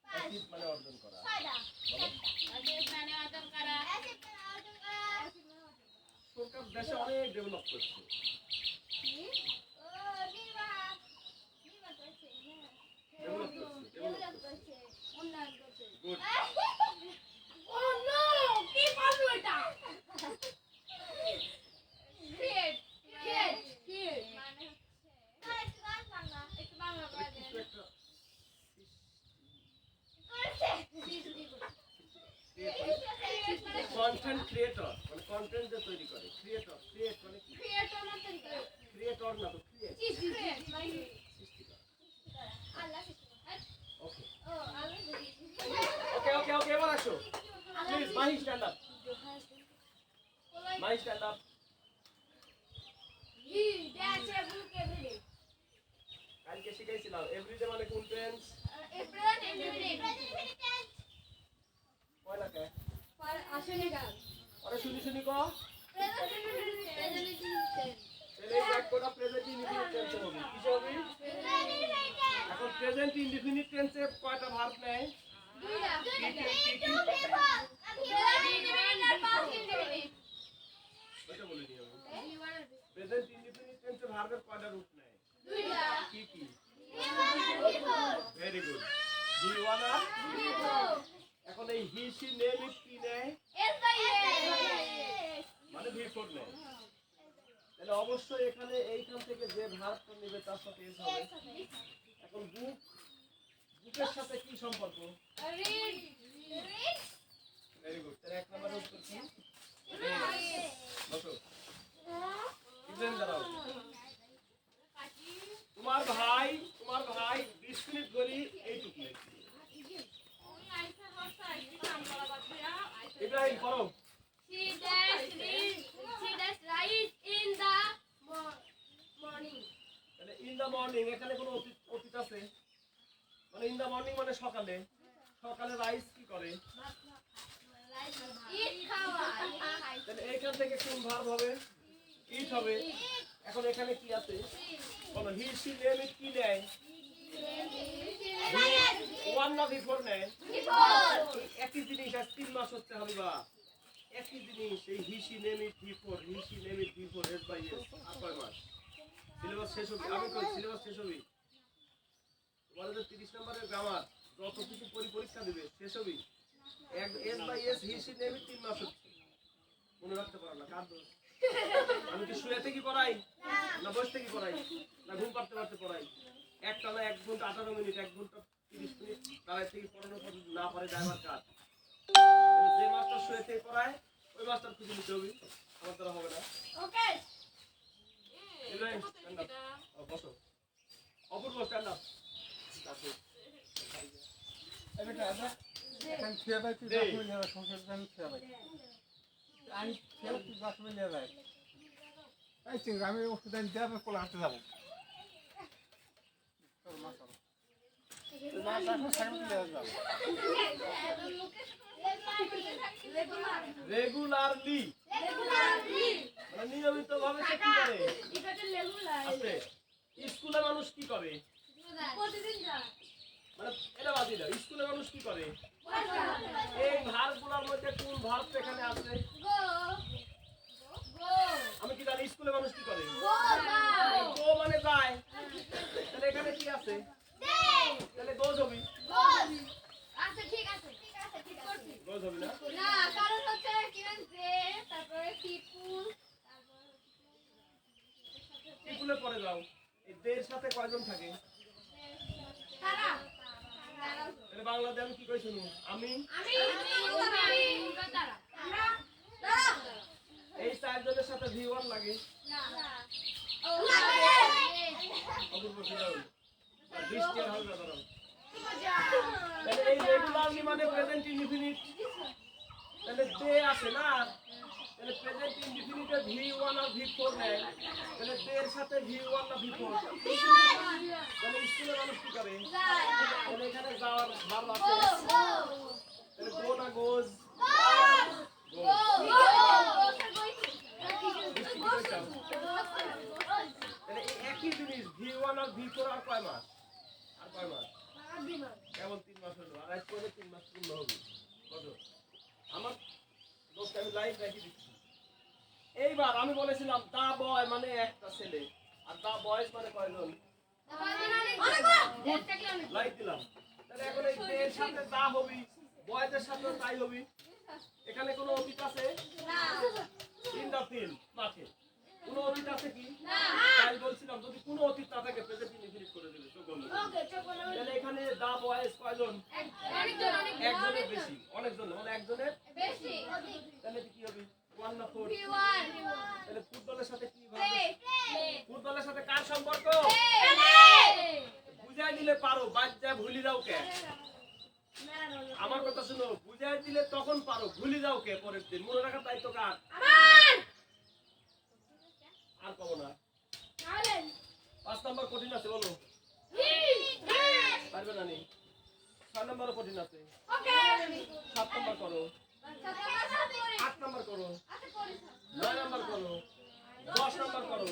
অ্যাচিভ মানে অর্জন করা সরকার দেশে অনেক ডেভেলপ করছে গুড আছে বুক এভরিডে কালকে শিখাইছিলাম এভরিডে মানে কোন টেন্স প্রেজেন্ট ইনডিফিনিট কয় না কে আসলে কাজ আরে শুনি শুনি কো প্রেজেন্ট ইনডিফিনিট তাহলে এই এক কোটা প্রেজেন্ট ইনডিফিনিট টেন্স হবে কি হবে এখন প্রেজেন্ট ইনডিফিনিট টেন্সে কয়টা ভার্ব নেয় দুইটা ওইটা বলে দিই আমি প্রেজেন্ট ইনডিফিনিট টেন্সে ভার্বের কয়টা রূপ নেয় কি কি ভেরি গুড হি ওয়ান আর এখন এই হি সি নেম ইট কি নেয় মানে V4 নেয় তাহলে অবশ্যই এখানে এইখান থেকে যে ভার্বটা নেবে তার সাথে এস হবে এখন বুকের সাথে কি সম্পর্ক ভেরি গুড তাহলে এক নম্বরের উত্তর কি বসো ইবরাহিম দাঁড়াও তোমার ভাই 20 মিনিট ধরে এইটুকু লেখছে ইব্রাহিম পড়ো She does rise in the morning. তাহলে ইন দা মর্নিং এখানে কোনো অতীত আছে মানে ইন দা মর্নিং মানে সকালে রাইস কি করে Eat খাওয়া তাহলে এইখান থেকে কোন ভার্ব হবে ইট হবে এখন এখানে কি আছে বলো হি সি নেম ইট কি নেয় ওয়ান না V4 নেয় একই জিনিস আর 3 মাস হচ্ছে হবে বা একই জিনিস এই he C name it V4 এস বাই এস আর কয় মাস সিলেবাস শেষ হবে আমি কই সিলেবাস শেষ হবে তোমাদের যে 30 নম্বরের গ্রামার যত কিছু পরীক্ষা দিবে শেষ হবে এক S by S he C name it 3 মাস হচ্ছে মনে রাখতে পারো না কার দোষ আমি কি শুয়ে থেকে পড়াই না বসে থেকে পড়াই না ঘুম পাড়তে পড়াই একটানা 1 ঘন্টা 18 মিনিট 1 ঘন্টা 30 মিনিট দাঁড়ায় থেকে পড়ানো না পারে ড্রাইভার কাজ যে মাস্টার শুয়ে থেকে পড়ায় ওই মাস্টার খুঁজে নিতে হবে আমার দ্বারা হবে না Okay. ইব্রাহিম স্ট্যান্ড আপ বসো অপূর্ব স্ট্যান্ড আপ এখন খেয়ে ভাই তুই 10 মিনিট যাবে সংসার আমি খেয়ে ভাই আমি খেয়ে তুই 10 মিনিট যাবে এই চিংড়ি আমি ওষুধ আনি দিয়ে আমি কোলা হাঁটতে যাবো তোর মা চলো তুই মা এখন সাইকেল দিয়ে যাবো রেগুলারলি মানে নিয়মিত ভাবে সে কি করে আছে স্কুলে মানুষ কি করে মানে এটা বাদ দিলাম স্কুলে মানুষ কি করে এই ভার্বগুলোর মধ্যে কোন ভার্ব এখানে আছে আমি কি জানি স্কুলে মানুষ কি করে গো মানে যায় তাহলে এখানে কি আছে তাহলে গো যাবি আচ্ছা ঠিক আছে গো যাবি না না কারণ হচ্ছে কি যে তারপরে টিপুল স্কুলে পড়ে যাও এই দের সাথে কয়জন থাকে তারা তাহলে বাংলাতে আমি কি কই শুনু আমি আমি তারা আমরা এই চারজনের সাথে V1 লাগে অপূর্ব ফিরাও আর 20 টি হবে দাঁড়াও তাহলে এই রেগুলারলি মানে প্রেজেন্ট ইনডিফিনিট তাহলে দে আছে না তাহলে প্রেজেন্ট ইনডিফিনিটে V1 আর V4 নেয় তাহলে দের সাথে V1 না V4 তাহলে স্কুলে মানুষ কি করে তাহলে এখানে যাওয়ার ভার্ব আছে তাহলে গো না গোজ তাহলে এই একই জিনিস V1 আর V4 আর কয় মাস কেবল 3 মাস হলো আর আজ করে 3 মাস পূর্ণ হবে কত আমার দোস্ত আমি লাইভ রেখে দিচ্ছি এইবার আমি বলেছিলাম দা বয় মানে একটা ছেলে আর দা বয়েজ মানে কয়জন লাইভ দিলাম তাহলে এখন এই এর সাথে দা হবি বয়েজের সাথে তাই হবি এখানে কোনো অতীত আছে ইন দা ফিল্ড মাঠে কোনো অতীত আছে কি তাই বলছিলাম যদি কোনো অতীত না থাকে প্রেজেন্ট ইনডিফিনিট করে দেবে তো বলবো তাহলে এখানে দা বয়েজ কয়জন একজনের বেশি অনেকজন মানে একজনের বেশি তাহলে কি হবে 1 না 4 তাহলে ফুটবলের সাথে কি ভাবে ফুটবলের সাথে কার সম্পর্ক বুঝাই দিলে পারো বাচ্চা ভুলি যাও কে আমার কথা শুনো বুঝাই দিলে তখন পারো ভুলি যাও কে পরের দিন মনে রাখার দায়িত্ব কার আর কব না নাম্বার কঠিন আছে বলো পারবে না নি 6 নাম্বারও কঠিন আছে 7 নাম্বার করো 8 নাম্বার করো 9 নাম্বার করো 10 নাম্বার করো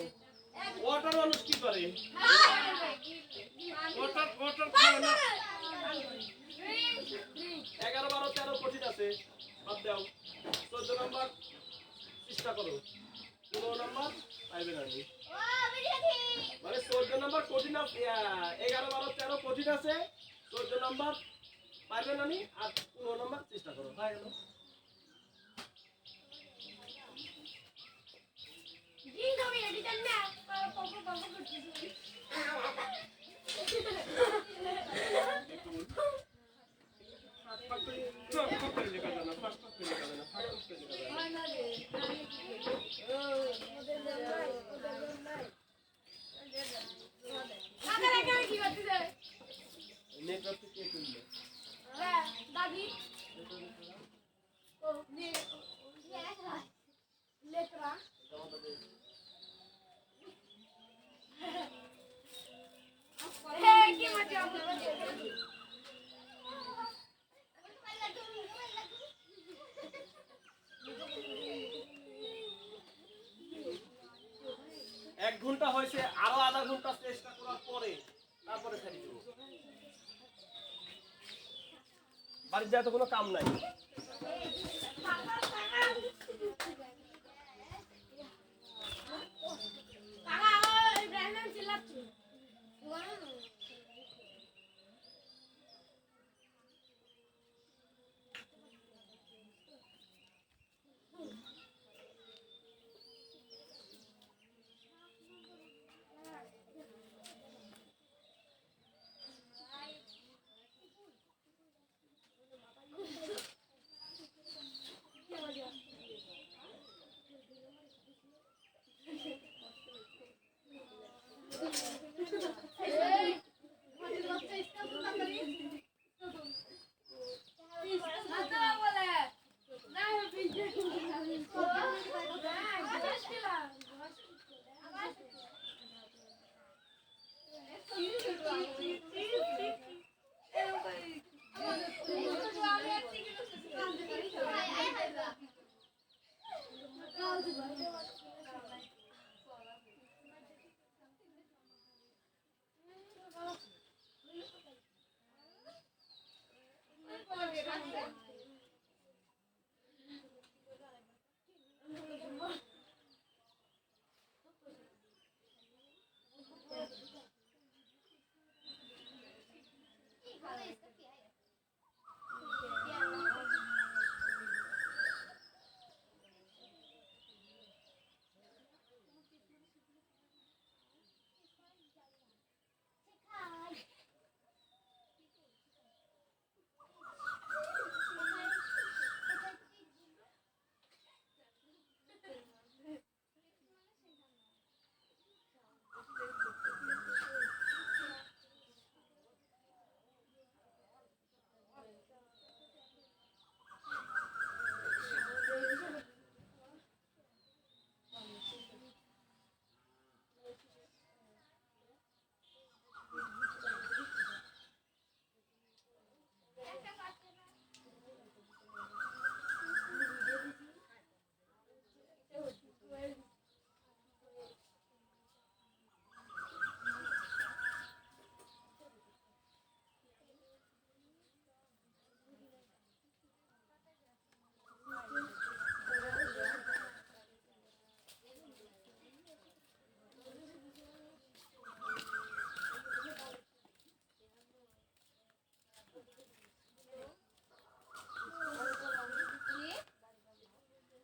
ওয়াটার মানুষ কি করে ওয়াটার খায় না 11 12 13 কঠিন আছে বাদ দাও 14 নাম্বার চেষ্টা করো 15 নাম্বার পাইবে না নি মানে 14 নাম্বার কঠিন আছে 11 12 13 কঠিন আছে 14 নাম্বার পাইবে না নি আর 15 নাম্বার চেষ্টা করো হয়ে গেল নেটওয়ার্ক কে করলো দাদি ও নে লেটরা হে কি মজা এক ঘন্টা হয়েছে আরো আধা ঘন্টা চেষ্টা করার পরে তারপরে ছেড়ে দেবো বাড়ির যায় তো কোনো কাম নাই কাকা ওই ব্র্যান্ডন চিল্লাচ্ছে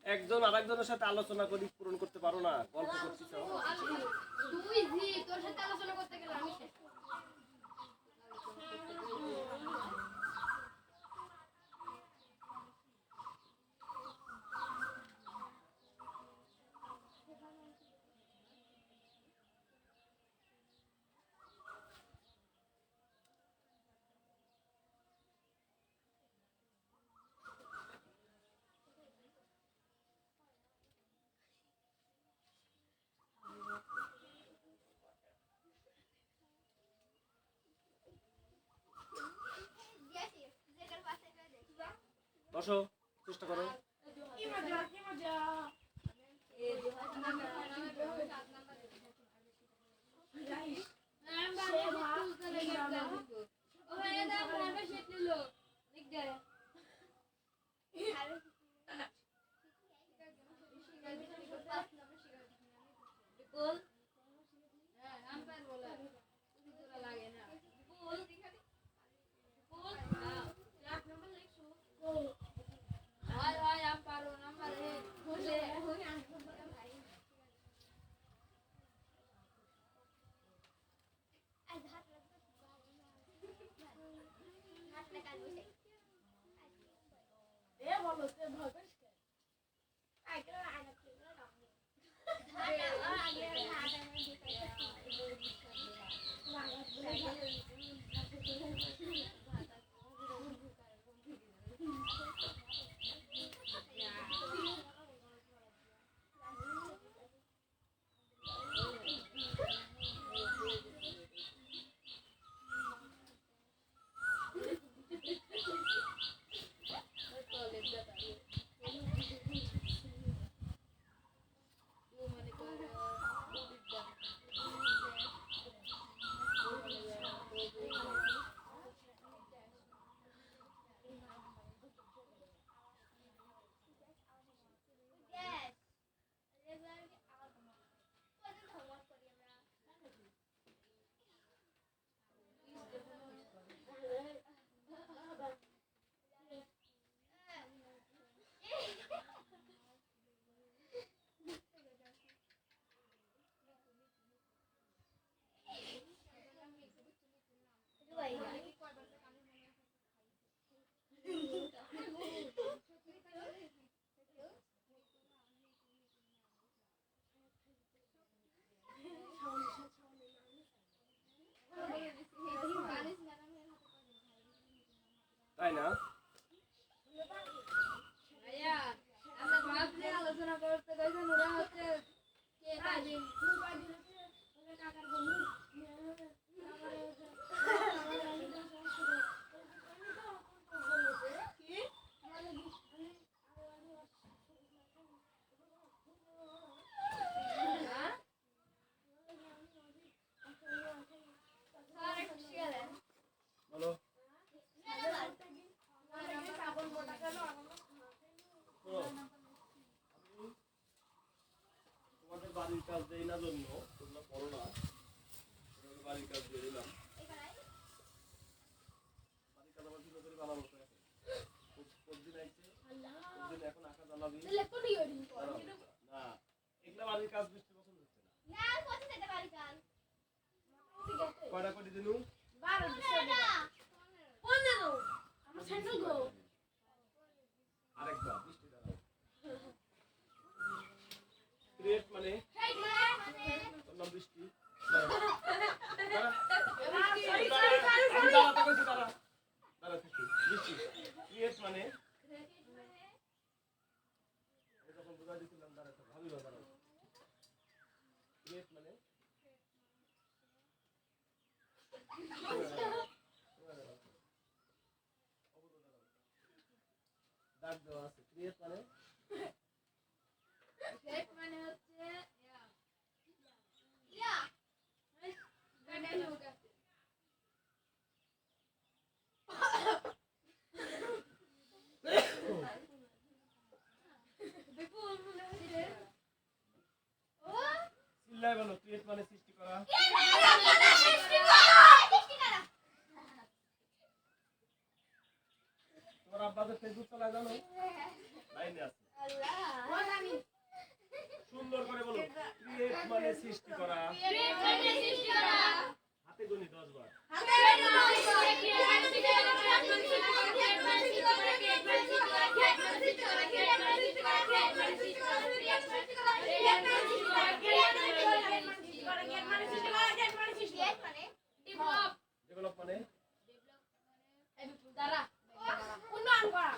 একজন আরেকজনের সাথে আলোচনা করি পূরণ করতে পারো না গল্প করছি তো তুই জি তোর সাথে আলোচনা করতে গেলে আমি শেষ বসো, চেষ্টা করো। কি মজা কি মজা এ বলো তে ভয় করিস কে আইকে আইনা খুলে দাও তাই না? আলোচনা করতে গেছেন ওরা হচ্ছে কে তাই বলো। তোমাদের বাড়ির কাজ দেই না জন্য তোমরা করো না, তোমাদের বাড়ির কাজ দিয়ে দিলাম। বাড়ির কাজ আমার করে বানাবো তো এখন। প্রতিদিন আইছে, প্রতিদিন এখন আঁকা জ্বালাবি। দাঁড়াও, না এগুলা বাড়ির কাজ বৃষ্টি পছন্দ হচ্ছে না। কয়টা করে দিনু? আরেকবার বৃষ্টি দাঁড়াও। ক্রিয়েট মানে তোর নাম বৃষ্টি। দাঁড়া। আমি দাঁড়াতে কইছি, দাঁড়া। দাঁড়া থাকি। বৃষ্টি। ক্রিয়েট মানে আমি যখন বুঝাই দিছিলাম দাঁড়া থাকো, ভাবিবা দাঁড়াও। ক্রিয়েট মানে দাগ দেওয়া আছে। ক্রিয়েট মানে মানে হচ্ছে চিল্লায় বলো। ক্রিয়েট মানে সৃষ্টি করা। তোমার আব্বাদের ফেসবুক চালায় জানো? লাইনে আছে। সুন্দর করে বলো। ক্রিয়েট মানে সৃষ্টি করা। হাতে গুনি 10 বার। ডেভেলপ মানে উন্নয়ন করা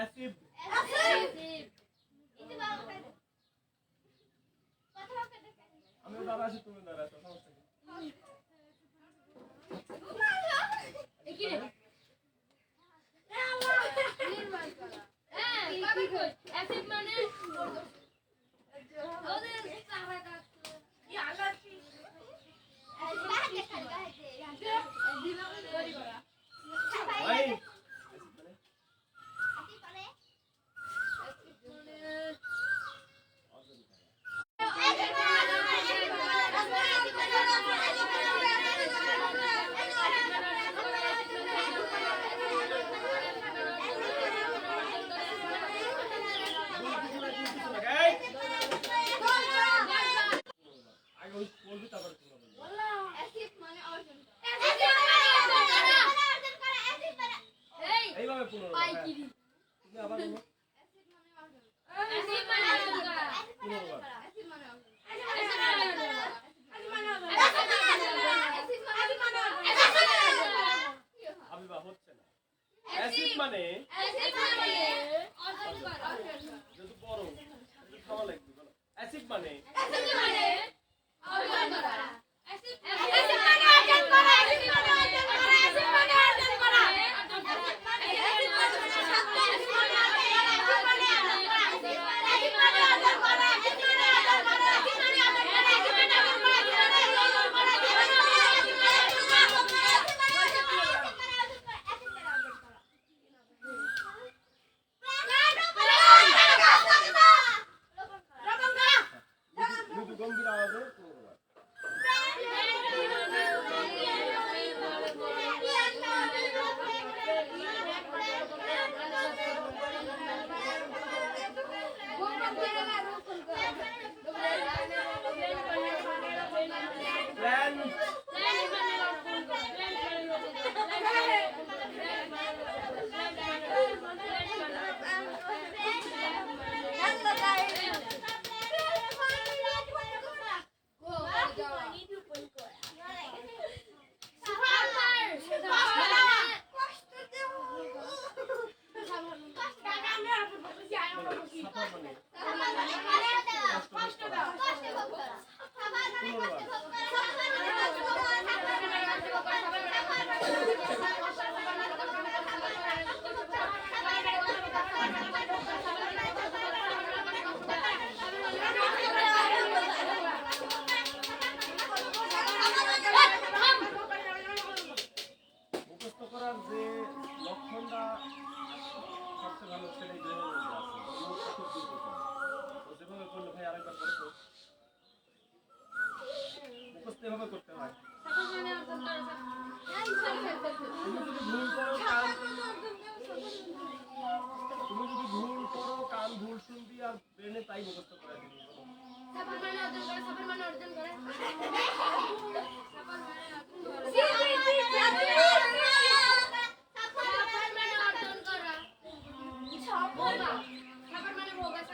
অ্যাসিড আমি দাঁড়া আছি তুমি দাঁড়া আছো সমস্যা কি কি রে অ্যাসিড মানে ভাই আগে ওই বলবি তারপর তুমি বলবে এইভাবে পুনর্বার হ্যাঁ। তুমি আবার বলো পুনর্বার আবিবা হচ্ছে না অ্যাসিড মানে যদি বড় যদি খাওয়া লাগবে বলো অ্যাসিড মানে মৃদু গম্ভীর আওয়াজে পুনর্বার প্ল্যান সাফা মানে মুখস্থ করার যে লক্ষণটা সবচেয়ে ভালো সেটাই দেহের মধ্যে আছে মুখটা খুব দুর্বল তো যেভাবে করলে ভাই আরেকবার করো তো মুখস্থ এভাবে করতে হয় তুমি যদি ভুল করো কান ভুল শুনবি আর ব্রেনে তাই মুখস্থ করে দিবি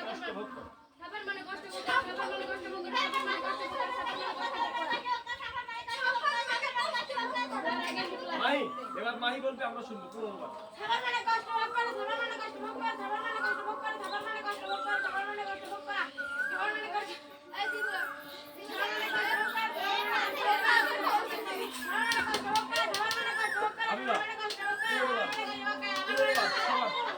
কষ্ট ভোগ করো মাহি এবার মাহি বলবে আমরা শুনবো পুনর্বার আবিবা পুনর্বার পুনর্বার সবার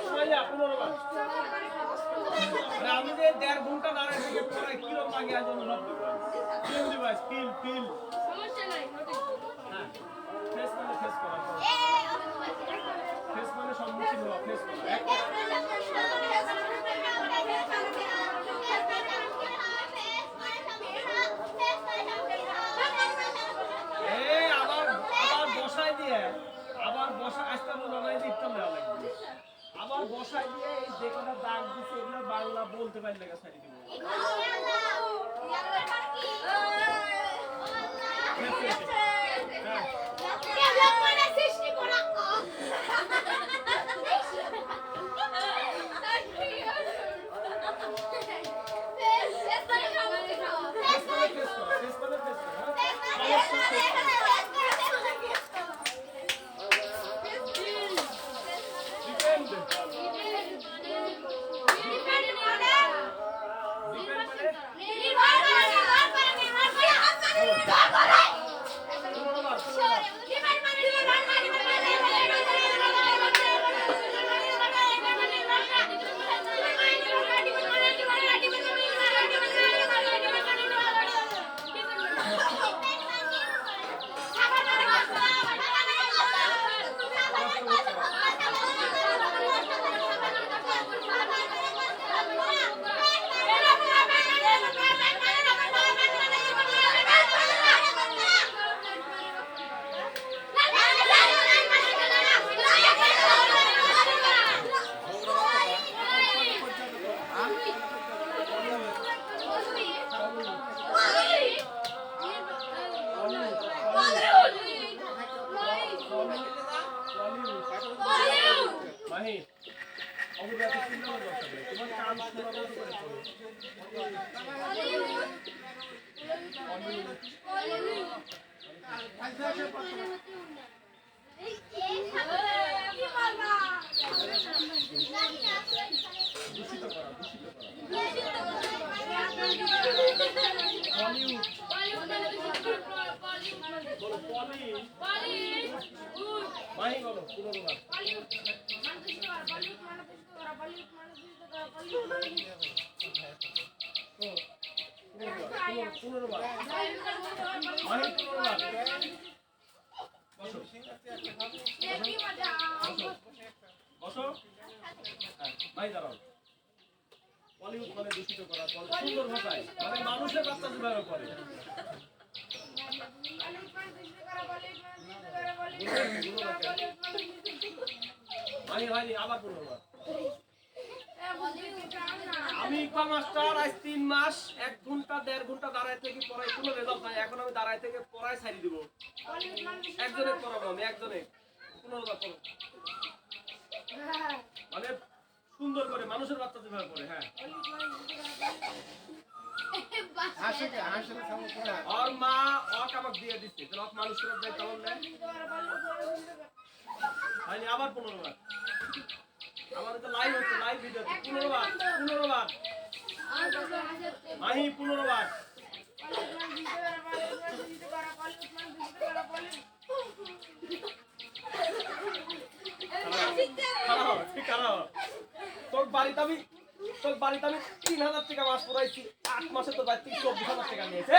মাইয়া পুনর্বার আমি যে 1.5 ঘন্টা দাঁড়ায় থেকে পরে কিরকম লাগে আজ অনুভব করলাম ফিল ডিভাইস ফিল ফিল হ্যাঁ ফেস মানে ফেস করা ফেস মানে সম্মুখীন হওয়া ফেস করা আবার বসা আস্তে লড়াই দিতে হবে আবার বসাই দিয়ে এই যে কটা দাগ দিছে এগুলো বাংলা বলতে পারলে গা সারি দিব মানে মাহি অবুরাতে চিন্তা করো তোমার কান শোনা বন্ধ করে দূষিত করা বলো মাহি বলো পুনর্বার পুনর্বার মাহি পুনর্বার বসো বসো ভাই দাঁড়াও বলিউড মানে দূষিত করা সুন্দর ভাষায় মানে মানুষের বাচ্চা যেভাবে করে ভাই আবার পুনর্বার আমি ইকবাল মাস্টার আজ 3 মাস 1 ঘন্টা 1.5 ঘন্টা দাঁড়ায় থেকে পড়াই কোনো রেজাল্ট নাই এখন আমি দাঁড়ায় থেকে পড়াই ছাড়ি দিব একজনে পড়াবো আমি একজনে পুনর্বার করব মানে সুন্দর করে মানুষের বাচ্চা যেভাবে করে হ্যাঁ और माँ और কামক দিয়ে দিচ্ছে তাহলে মানুষের দেয় কেমন দেয় ভাই আবার পুনর্বার আমাদের তো লাইভ হচ্ছে লাইভ ভিডিও পুনর্বার মাহি পুনর্বার তোর বাড়িতে আমি 3,000 টাকা মাস পড়াইছি 8 মাসে তো বাড়িতে 24,000 টাকা নিয়েছি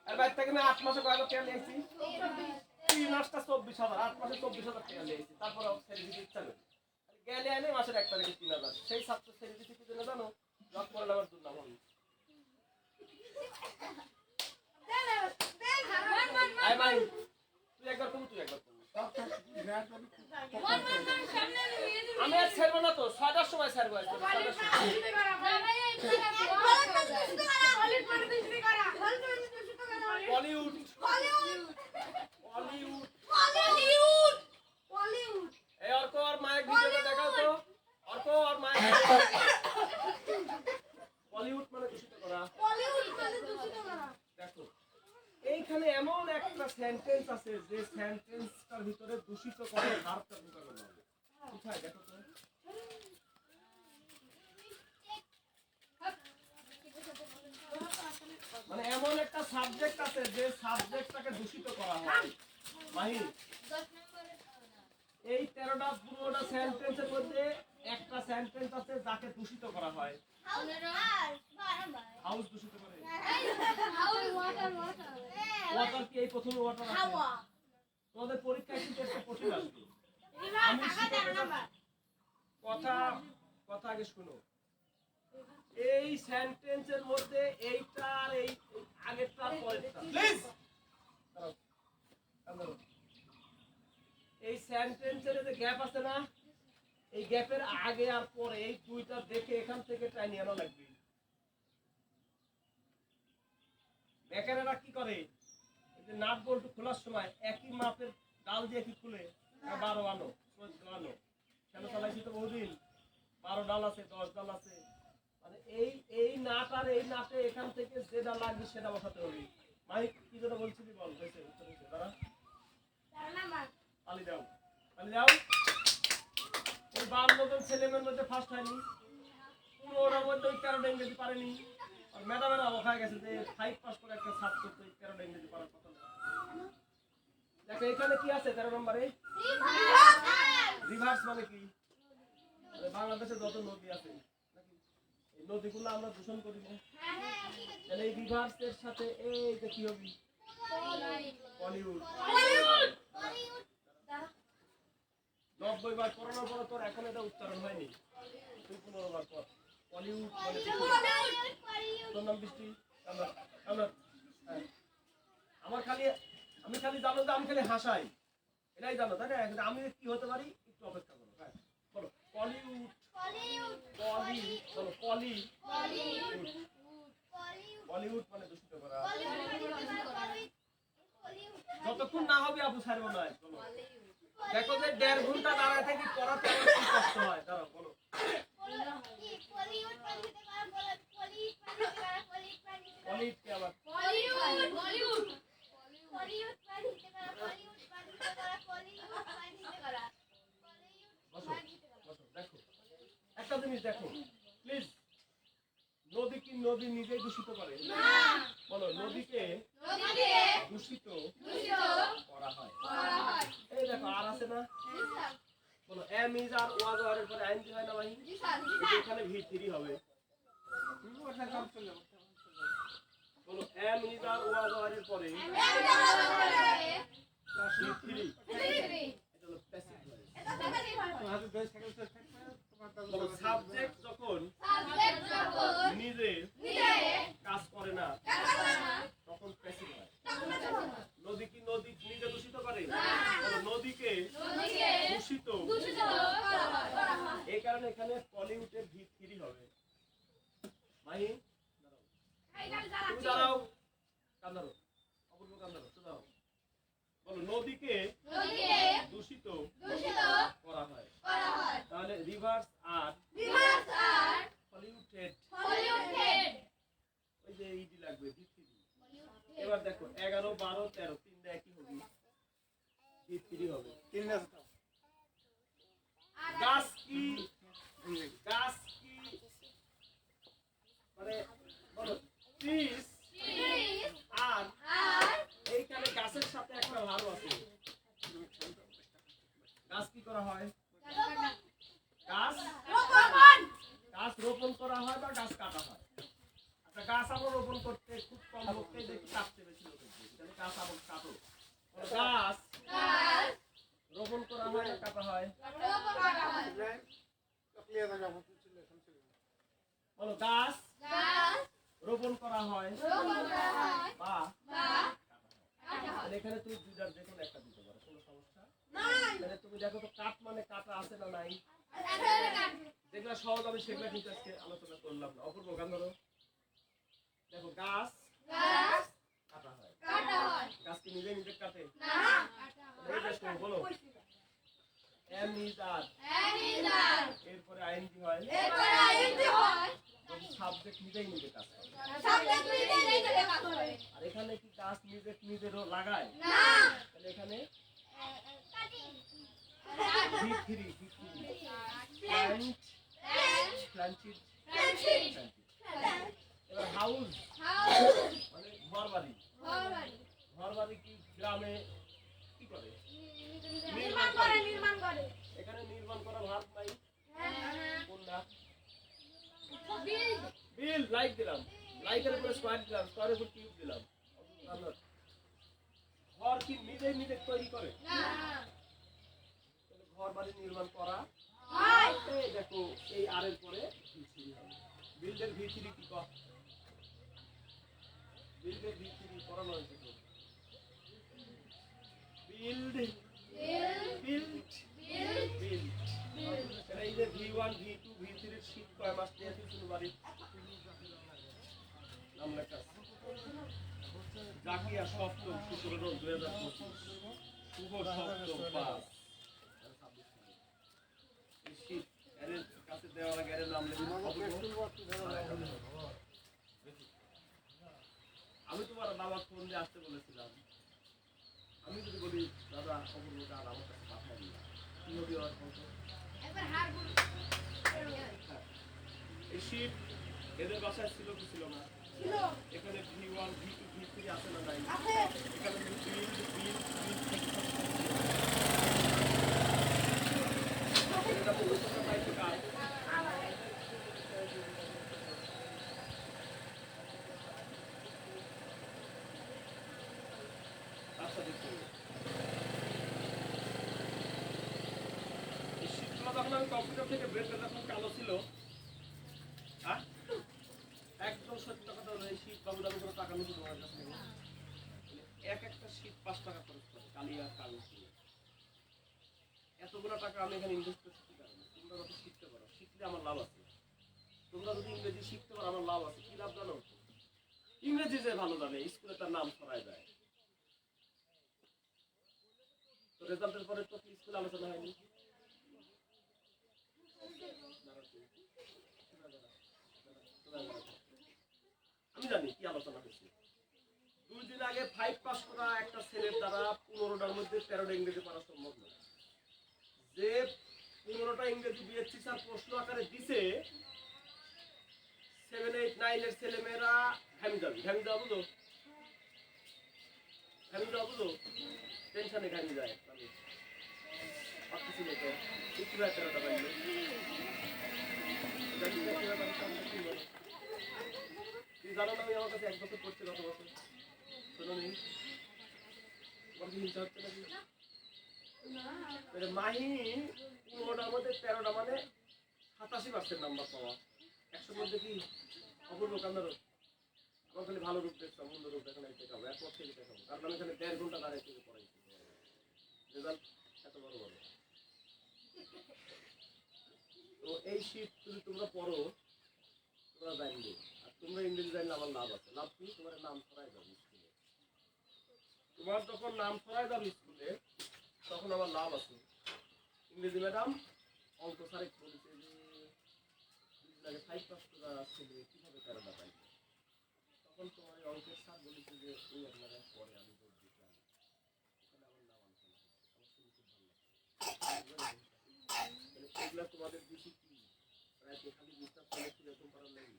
আর বাড়ি থেকে আমি 8 মাসে কয় টাকা নিয়েছি 3 মাসটা 24,000 8 মাসে 24,000 টাকা নিয়েছি তারপর ছেড়ে দিতে ইচ্ছা নেই গেলে আনে মাসের 1 তারিখে 3,000 সেই ছাত্র ছেড়ে দিতে কি জন্য জানো জব করে আমার জন্য আমি আই ভাই তুই একবার কম তুই একবার আমি আর ছাড়বো না তো 6টার সময় ছাড়বো বলিউড এই অর্ক আর মায়ের ভিডিওটা দেখাও তো অর্ক আর মায়ের বলিউড মানে দূষিত করা দেখো এইখানে এমন একটা সেন্টেন্স আছে যে সেন্টেন্সটার ভিতরে দূষিত করে ভার্বটা ঢোকানো হবে কোথায় দেখো তো মানে এমন একটা সাবজেক্ট আছে যে সাবজেক্টটাকে দূষিত করা হয় মাহি এই 13টা পুরোটা সেন্টেন্সের মধ্যে একটা সেন্টেন্স আছে যাকে দূষিত করা হয় হাউস দূষিত করে ওয়াটার কি এই প্রথমে ওয়াটার আছে তোমাদের পরীক্ষায় কিন্তু একটা কঠিন আসবে কথা আগে শুনো এই সেন্টেন্সের মধ্যে এইটা আর এই আগেরটা পরেরটা প্লিজ এই সেন্টেন্সের যে গ্যাপ আছে না এই গ্যাপের আগে আর পরে এই দুইটা দেখে এখান থেকে টাইনি আনা লাগবে বেকারেরা কি করে এই যে নাট বল্টু খোলার সময় একই মাপের ডাল দিয়ে কি খুলে 12 আনো 14 আনো কেন চালাইছি তো বহুদিন 12 ডাল আছে 10 ডাল আছে মানে এই নাট আর এই নাটে এখান থেকে যেটা লাগবে সেটা বসাতে হবে মাইক কি যেটা বলছিলি বল হয়েছে উত্তর হয়েছে দাঁড়া পালি দাও ওই 52 জন ছেলেমেয়ের মধ্যে ফার্স্ট হয়নি পুরোটার মধ্যে ওই 13টা ইংরেজি পারেনি আর ম্যাডামের অবখায় গেছে যে 5 পাস করে একটা ছাত্র তো 13টা ইংরেজি পড়ার কথা না। দেখো এখানে কি আছে 13 নম্বরে রিভার্স মানে কি মানে বাংলাদেশে যত নদী আছে নাকি এই নদীগুলো আমরা দূষণ করি না তাহলে এই রিভার্সের সাথে এই যে কি হবে বলিউড 90 বার পড়ানোর পর তোর এখন এটা উচ্চারণ হয়নি তুই 15 বার পর বলিউড মানে তোর নাম বৃষ্টি আমরা হ্যাঁ। আমি খালি জানো যে আমি খালি হাসাই এটাই জানো তাই না কিন্তু আমি কি হতে পারি একটু অপেক্ষা করো হ্যাঁ বলো বলিউড বলো বলিউড মানে দূষিত করা যতক্ষণ না হবে আপু ছাড়বো না বলো দেখো যে 1.5 ঘন্টা দাঁড়ায় থেকে পড়াতে আমার কি কষ্ট হয় দাঁড়াও বলো বলিউড কি আবার বসো দেখো একটা জিনিস দেখো প্লিজ নদী কি নদী নিজেই দূষিত করে বলো নদীকে দূষিত করা হয় এই দেখো আর আছে না বলো এম ইজ আর ওয়াজ আর এর পরে আইনজি হয় না ভাই এখানে ভি 3 হবে বলো এম ইজ আর ওয়াজ আর এর পরে ভি 3 এটা হলো প্যাসিভ ভয়েস হাতে দেশ সাইকেল থাকবে তোমার তাহলে বলো সাবজেক্ট যখন নিজে কাজ করে না তখন প্যাসিভ হয় নদী কি নদী নিজে দূষিত করে বলো নদীকে দূষিত এই কারণে এখানে পলিউটের ভি 3 হবে মাহি তুমি দাঁড়াও কান্দারো অপূর্ব কান্দারো দাঁড়াও বলো নদীকে দূষিত করা হয় তাহলে রিভার্স আর পলিউটেড ওই যে ইডি লাগবে ভি 3 এবার দেখো 11 12 13 তিনটা একই হবে ভি 3 হবে তিন আছে গাছ কি মানে বলো ট্রিজ আর এইখানে গাছের সাথে একটা ভালো আছে গাছ কি করা হয় গাছ রোপণ করা হয় বা গাছ কাটা হয় আচ্ছা গাছ আবার রোপণ করতে খুব কম লোককে দেখি কাটতে বেশি লোক তাহলে গাছ আবার কাটো গাছ রোপণ করা হয় না কাটা হয় ক্লিয়ার থাকা বুঝছিলে শুনছিলে বলো গাছ রোপণ করা হয় বা এখানে তুমি দুইটার যে কোনো একটা দিতে পারো কোনো সমস্যা তাহলে তুমি দেখো তো কাট মানে কাটা আছে না নাই যেগুলো সহজ আমি সেগুলো কিন্তু আজকে আলোচনা করলাম না অপূর্ব গান ধরো দেখো গাছ কাটা হয় গাছ কি নিজে নিজে কাটে এই দেখো বলো এম ইজ আর এরপরে আইএনজি হয় সাবজেক্ট নিজেই নিজে কাজ করে আর এখানে কি গাছ নিজেরও লাগায় তাহলে এখানে এবার হাউস মানে ঘর বাড়ি কি গ্রামে কি করে নির্মাণ করে এখানে নির্মাণ করা ভাব নাই কোনটা বিল লাইক দিলাম লাইকের উপরে স্কয়ার দিলাম স্কয়ারের উপর কিউব দিলাম ঘর কি নিজে নিজে তৈরি করে ঘর বাড়ি নির্মাণ করা এই দেখো এই আর এর পরে বিল্ডের ভি 3 কি কর বিল্ডের ভি 3 করানো হয়েছে বিল্ড এই যে V1 V2 V3 এর শীত কয় মাস নিয়ে শুরু বাড়ি নাম লেখা জাকিয়া সপ্তম 17/2025 শুভ সপ্তম 5 শীত এর কাছে দেওয়া লাগে এর নাম লেখা আমি তোমার বাবা ফোন দিয়ে আসতে বলেছিলাম আমি যদি বলি দাদা অপূর্ব গান আমার কাছে পাঠাই দিই কি হবে আর এই শীত এদের বাসায় ছিল কি ছিল না ইংরেজি আছে না নাই আছে এখানে যদি এটা পুরোটা পাইতে কাজ আচ্ছা দেখুন এই শীতগুলো যখন আমি কম্পিউটার থেকে বের করে তখন কালো ছিল হ্যাঁ একদম সত্য কথা হলো এই শীত বাবু দাবি করে টাকা নিতে তোমার কাছে নেই এক একটা শীত 5 টাকা খরচ করে কালি আর কালো ছিল এতগুলো টাকা আমি এখানে ইনভেস্ট করছি কি কারণে তোমরা যত শিখতে পারো শিখলে আমার লাভ আছে তোমরা যদি ইংরেজি শিখতে পারো আমার লাভ আছে কি লাভ জানো ইংরেজি যে ভালো জানে স্কুলে তার নাম ছড়ায় যায় তো রেজাল্টের পরে তো স্কুলে আলোচনা হয়নি আমি জানি কি আলোচনা হয়েছে 2 দিন আগে 5 পাস করা একটা ছেলের দ্বারা 15টার মধ্যে 13টা ইংরেজি পড়া সম্ভব না যে 15টা ইংরেজি বিএসসি স্যার প্রশ্ন আকারে দিছে 7 8 9 এর ছেলেমেয়েরা ঘামি যাবে বুঝো টেনশনে ঘামি যায় ভাবতেছি তো কিভাবে 13টা পাইলো তুই জানো না আমি আমার কাছে 1 বছর পড়ছি গত বছর শোনো নি তোমার কি হিংসা হচ্ছে নাকি মাহি 15টার মধ্যে 13টা মানে 87% নাম্বার পাওয়া 100 মধ্যে কি অপূর্ব কান্দার আমার খালি ভালো রূপ দেখতাম মন্দ রূপ দেখে নাই দেখাবো এরপর থেকে দেখাবো কারণ আমি এখানে 1.5 ঘন্টা দাঁড়িয়ে থেকে পড়াইছি রেজাল্ট এত বড় তো এই শীত যদি তোমরা পড়ো তোমরা জানবে আর তোমরা ইংরেজি জানলে আমার লাভ আছে লাভ কি তোমার নাম ছড়াই যাবে স্কুলে তোমার যখন নাম ছড়াই যাবে স্কুলে তখন আমার লাভ আছে ইংরেজি ম্যাডাম অঙ্ক স্যারে বলেছে যে 5 পাস করা ছেলে কিভাবে 13টা পাই তখন তোমার অঙ্কের স্যার বলেছে যে ওই আপনারা পরে আমি যোগ দিলাম ওখানে আমার নাম আলোচনা আমার শুনতে ভালো লাগছে এগুলা তোমাদের বেশি কি প্রায় খালি বিশ্বাস করে এরকম করার লাগবে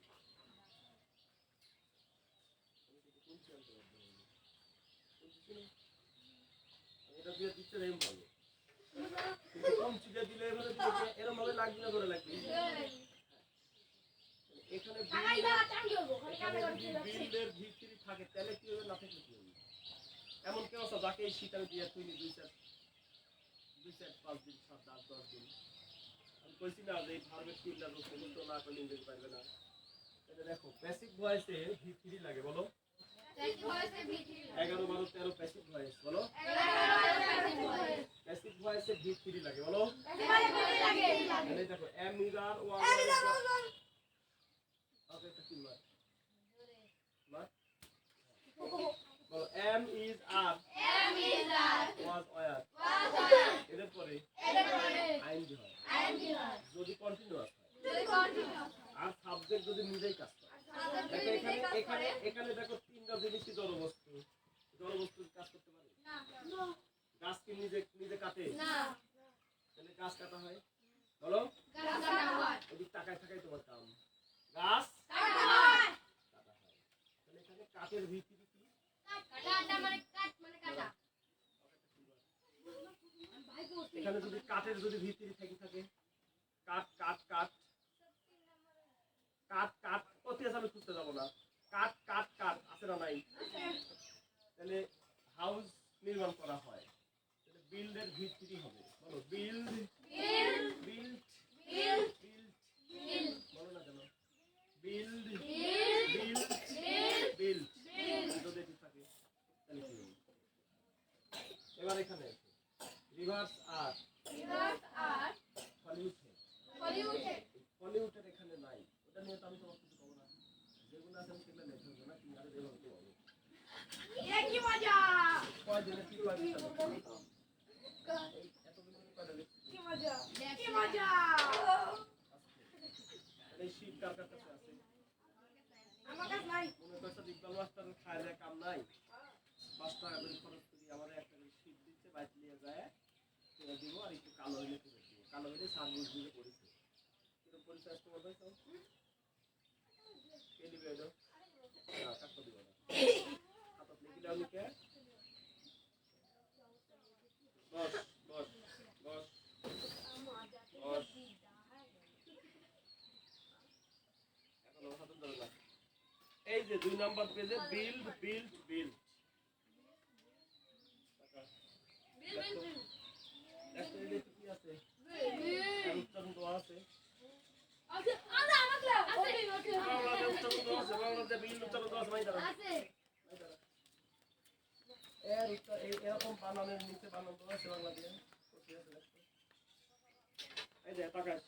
এটা দিয়ে দিচ্ছে এরকম ভালো কিন্তু কম চিঠা দিলে এরকম ভাবে লাগবে না করে লাগবে এখানে বিলের ভিতরে থাকে তাহলে কি হবে না থাকলে কি হবে এমন কেউ আছে যাকে এই শীত আমি দিয়ে তুই 2-4 5 দিন 7-8-10 দিন আমি কইছি না যে এই ভার্বের তিনটা রূপ মুখস্থ না করলে ইংরেজি পারবে না এটা দেখো প্যাসিভ ভয়েসে ভি3 লাগে বলো 11-12-13 প্যাসিভ ভয়েস বলো প্যাসিভ ভয়েসে ভি3 লাগে বলো তাহলে দেখো এম ইজার ওয়ান ওকে এটা কি মার বলো am is are was were এদের পরে আইএনজি হয় যদি কন্টিনিউয়াস হয় আর সাবজেক্ট যদি নিজেই কাজ করে দেখো এখানে দেখো তিনটা জিনিসই জড়বস্তু কাজ করতে পারে না গাছ কি নিজে কাটে না তাহলে গাছ কাটা হয় বলো গাছ কাটা হয় ওই টাকায় তোমার কাম গাছ কাটা হয় তাহলে এখানে কাঠের ভিত্তি কি কাটা মানে কাটা এখানে যদি কাঠের যদি ভিত্তি থাকে কাঠ কাঠ কাঠ কাঠ কাঠ কত আছে আমি খুঁজতে যাবো না কাঠ কাঠ কাঠ আছে না নাই তাহলে হাউস নির্মাণ করা হয় তাহলে বিল্ডের ভিত্তি হবে বলো বিল্ড বিল্ড বলো না কেন বিল্ড বিল্ড যদি থাকে তাহলে কি হবে এবার এখানে রিভার্স আর হলিউডের এখানে নাই ওটা নিয়ে তো আমি তোমার কিছু কব না যেগুলো আছে আমি সেগুলো লেখা হবে না তুমি আরো যেভাবে তো হবে কি মজা কয় দিনে কি কয় দিন কি মজা এই শীত কার কাছে আছে আমার কাছে নাই মনে করছে ইকবাল মাস্টার খায় যায় কাম নাই 5 টাকা করে খরচ করি আমাদের একটা শীত দিচ্ছে বাইক নিয়ে যায় তুই দিব আর একটু কালো হইলে তুই দিব কালো হইলে সার্ভিস দিয়ে পড়িছে কিন্তু পরিচয় তোমার হইছে কে দিবে এটা কাট করে দিবা চলো, হাতে ধরো না। এই যে 2 নাম্বার পেজে বিল্ড বিল্ড বিল্ড কি আছে উচ্চারণ দেওয়া আছে বাংলাতে বিল্ড উচ্চারণ দেওয়া আছে ভাই দাঁড়া এরকম বানানের নিচে বানান দেওয়া আছে বাংলা দিয়ে এই যে তাকাস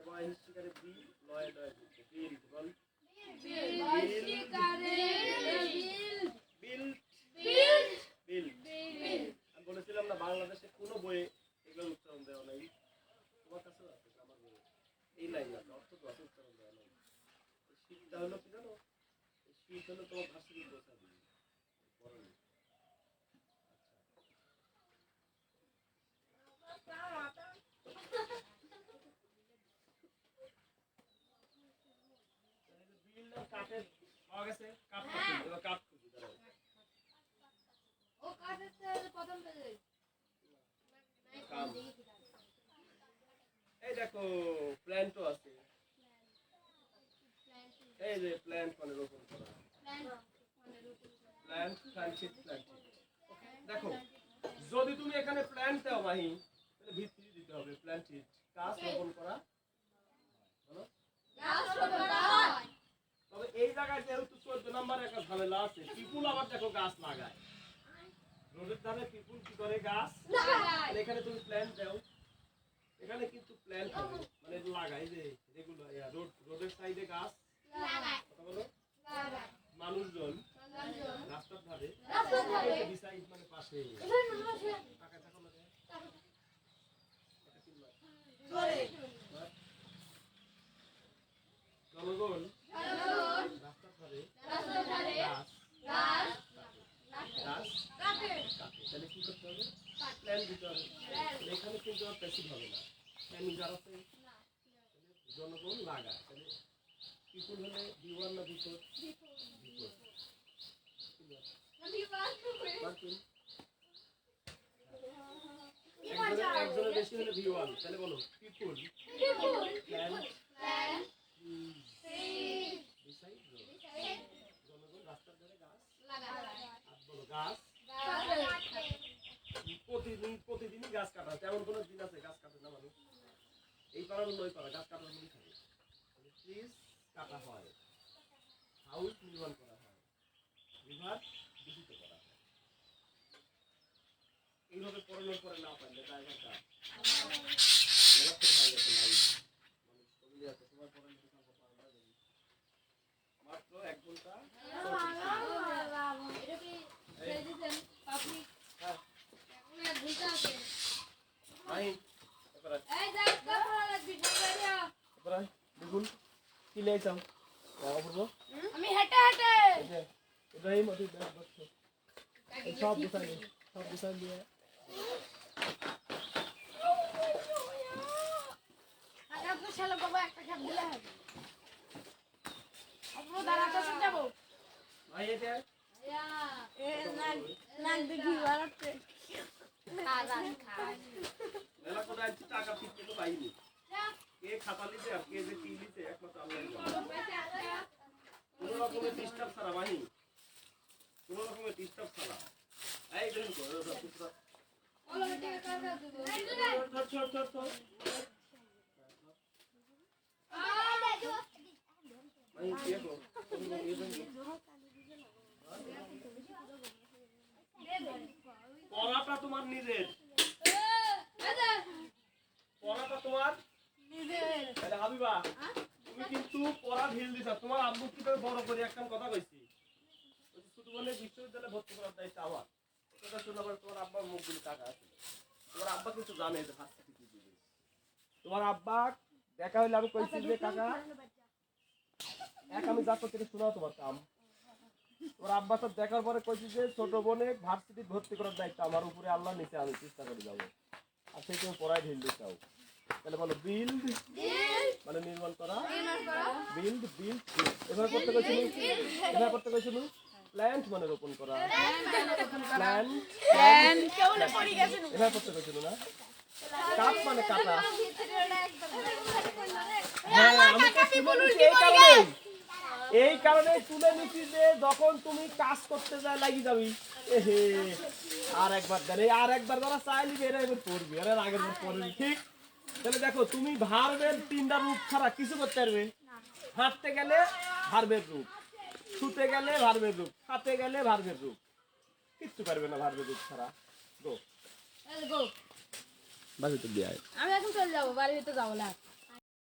ভাই হিস্ট্রিকারে বি লয় লয় বিল্ড বল আমি বলেছিলাম না বাংলাদেশে কোনো বইয়ে এগুলোর উচ্চারণ দেওয়া নাই তোমার কাছে আছে আমার বই এই লাইন আছে অর্থ তো আছে উচ্চারণ দেওয়া নাই শীতটা হলো কি জানো শীত হলো তোমার ভাষাকে বোঝা দিবে কাঠের পাওয়া গেছে কাঠ এবার কাঠ খুঁজি দাঁড়াও এই দেখো প্ল্যান্টও আছে এই যে প্ল্যান্ট মানে রোপণ করা প্ল্যান্ট প্ল্যান্টেড প্ল্যান্টেড দেখো যদি তুমি এখানে প্ল্যান্ট দাও মাহি তাহলে ভিত্তি দিতে হবে প্ল্যান্টেড গাছ রোপণ করা বলো তবে এই জায়গায় যেহেতু 14 নম্বরে একটা ঝামেলা আছে পিপুল আবার দেখো গাছ লাগায় রোডের ধারে পিপুল কি করে গাছ লাগায় এখানে তুমি প্ল্যান্ট দাও এখানে কিন্তু প্ল্যান্ট হবে মানে লাগায় যে রেগুলার রোডের সাইডে গাছ লাগায় কথা বলো লাগায় মানুষজন রাস্তার ধারে বিসাইড মানে পাশে টাকা টাকা লাগে জনগণ রাস্তার ধারে গাছ কাটে তাহলে কি করতে হবে প্ল্যান দিতে হবে এখানে কিন্তু আর প্যাসিভ হবে না প্ল্যানিং যার আছে জনগণ লাগায় তাহলে পিপুল হলে বিওয়ান না ভিতর একজনের বেশি হলে ভিওয়ান তাহলে বলো পিপুল জনগণ রাস্তার ধারে গাছ বলো গাছ প্রতিদিনই গাছ কাটা তেমন কোনো দিন আছে গাছ কাটে না মানুষ এই পাড়ার নয় পাড়া গাছ কাটার মধ্যে থাকে ট্রিজ কাটা হয় হাউস নির্মাণ করা হয় রিভার দূষিত করা হয় এইভাবে পড়ানোর পরে না পারলে ড্রাইভারটা মাত্র 1 ঘন্টা দেখুন কি লেগেছাম অপূর্ব আমি হেঁটে হেঁটে ইব্রাহিম অতি সব দিশা দিয়ে আপনার ছেলে বাবা একটা খেপ দিলে হবে আপনার দাঁড়াতে যাবো ভাই এটা নাক দেখি বাড়াতে মেলা করে আনছি টাকা ফিরতে তো পাইনি কে খাতা নিতে আর কে যে কি নিতে একমাত্র আল্লাহ জানে কোনো রকমের ডিস্টার্ব ছাড়া ভাই কোনো রকমের ডিস্টার্ব ছাড়া এই দেখুন তো পুত্রা ধর ভাই কি দেখো পড়াটা তোমার নিজের পড়াটা তোমার তাহলে হাবিবা তুমি কিন্তু পড়া ঢিল দিছ তোমার আব্বু কি বড় করে একটা কথা কইছি ছোট বলে বিশ্ববিদ্যালয়ে ভর্তি করার দায়িত্ব আমার কথা শোনাবার তোমার আব্বার মুখগুলো টাকা আছে তোমার আব্বা কিছু জানে যে ভার্সিটি কি দিবে তোমার আব্বা দেখা হইলে আমি কইছি যে কাকা আমি যা করতে শোনাও তোমার কাম তোমার আব্বা তো দেখার পরে কইছি যে ছোট বোনে ভার্সিটি ভর্তি করার দায়িত্ব আমার উপরে আল্লাহ নিচে আমি চেষ্টা করে যাবো আর সেই তুমি পড়ায় ঢিল দিতে তাহলে বলো বিল্ড মানে নির্মাণ করা বিল্ড বিল্ড এভাবে করতে কইছিল প্ল্যান্ট মানে রোপণ করা প্ল্যান্ট এভাবে করতে কইছিল না কাপ মানে কাটা। হ্যাঁ আমি তো তুলে নিচ্ছি এই কারণে তুলে নিচ্ছি যে যখন তুমি কাজ করতে যায় লাগি যাবি এহে আর একবার দেন এই আর একবার যারা চাইলি এরা এবার পড়বি আরে আগের বার পড়বি ঠিক। তাহলে দেখো তুমি ভার্বের তিনটা রূপ ছাড়া কিছু করতে পারবে? হাঁটতে গেলে ভার্বের রূপ, শুতে গেলে ভার্বের রূপ, খাতে গেলে ভার্বের রূপ, কিচ্ছু পারবে না ভার্বের রূপ ছাড়া। গো এই গো বাজে তো দিয়ে আমি এখন চলে যাবো বাড়িতে যাবো না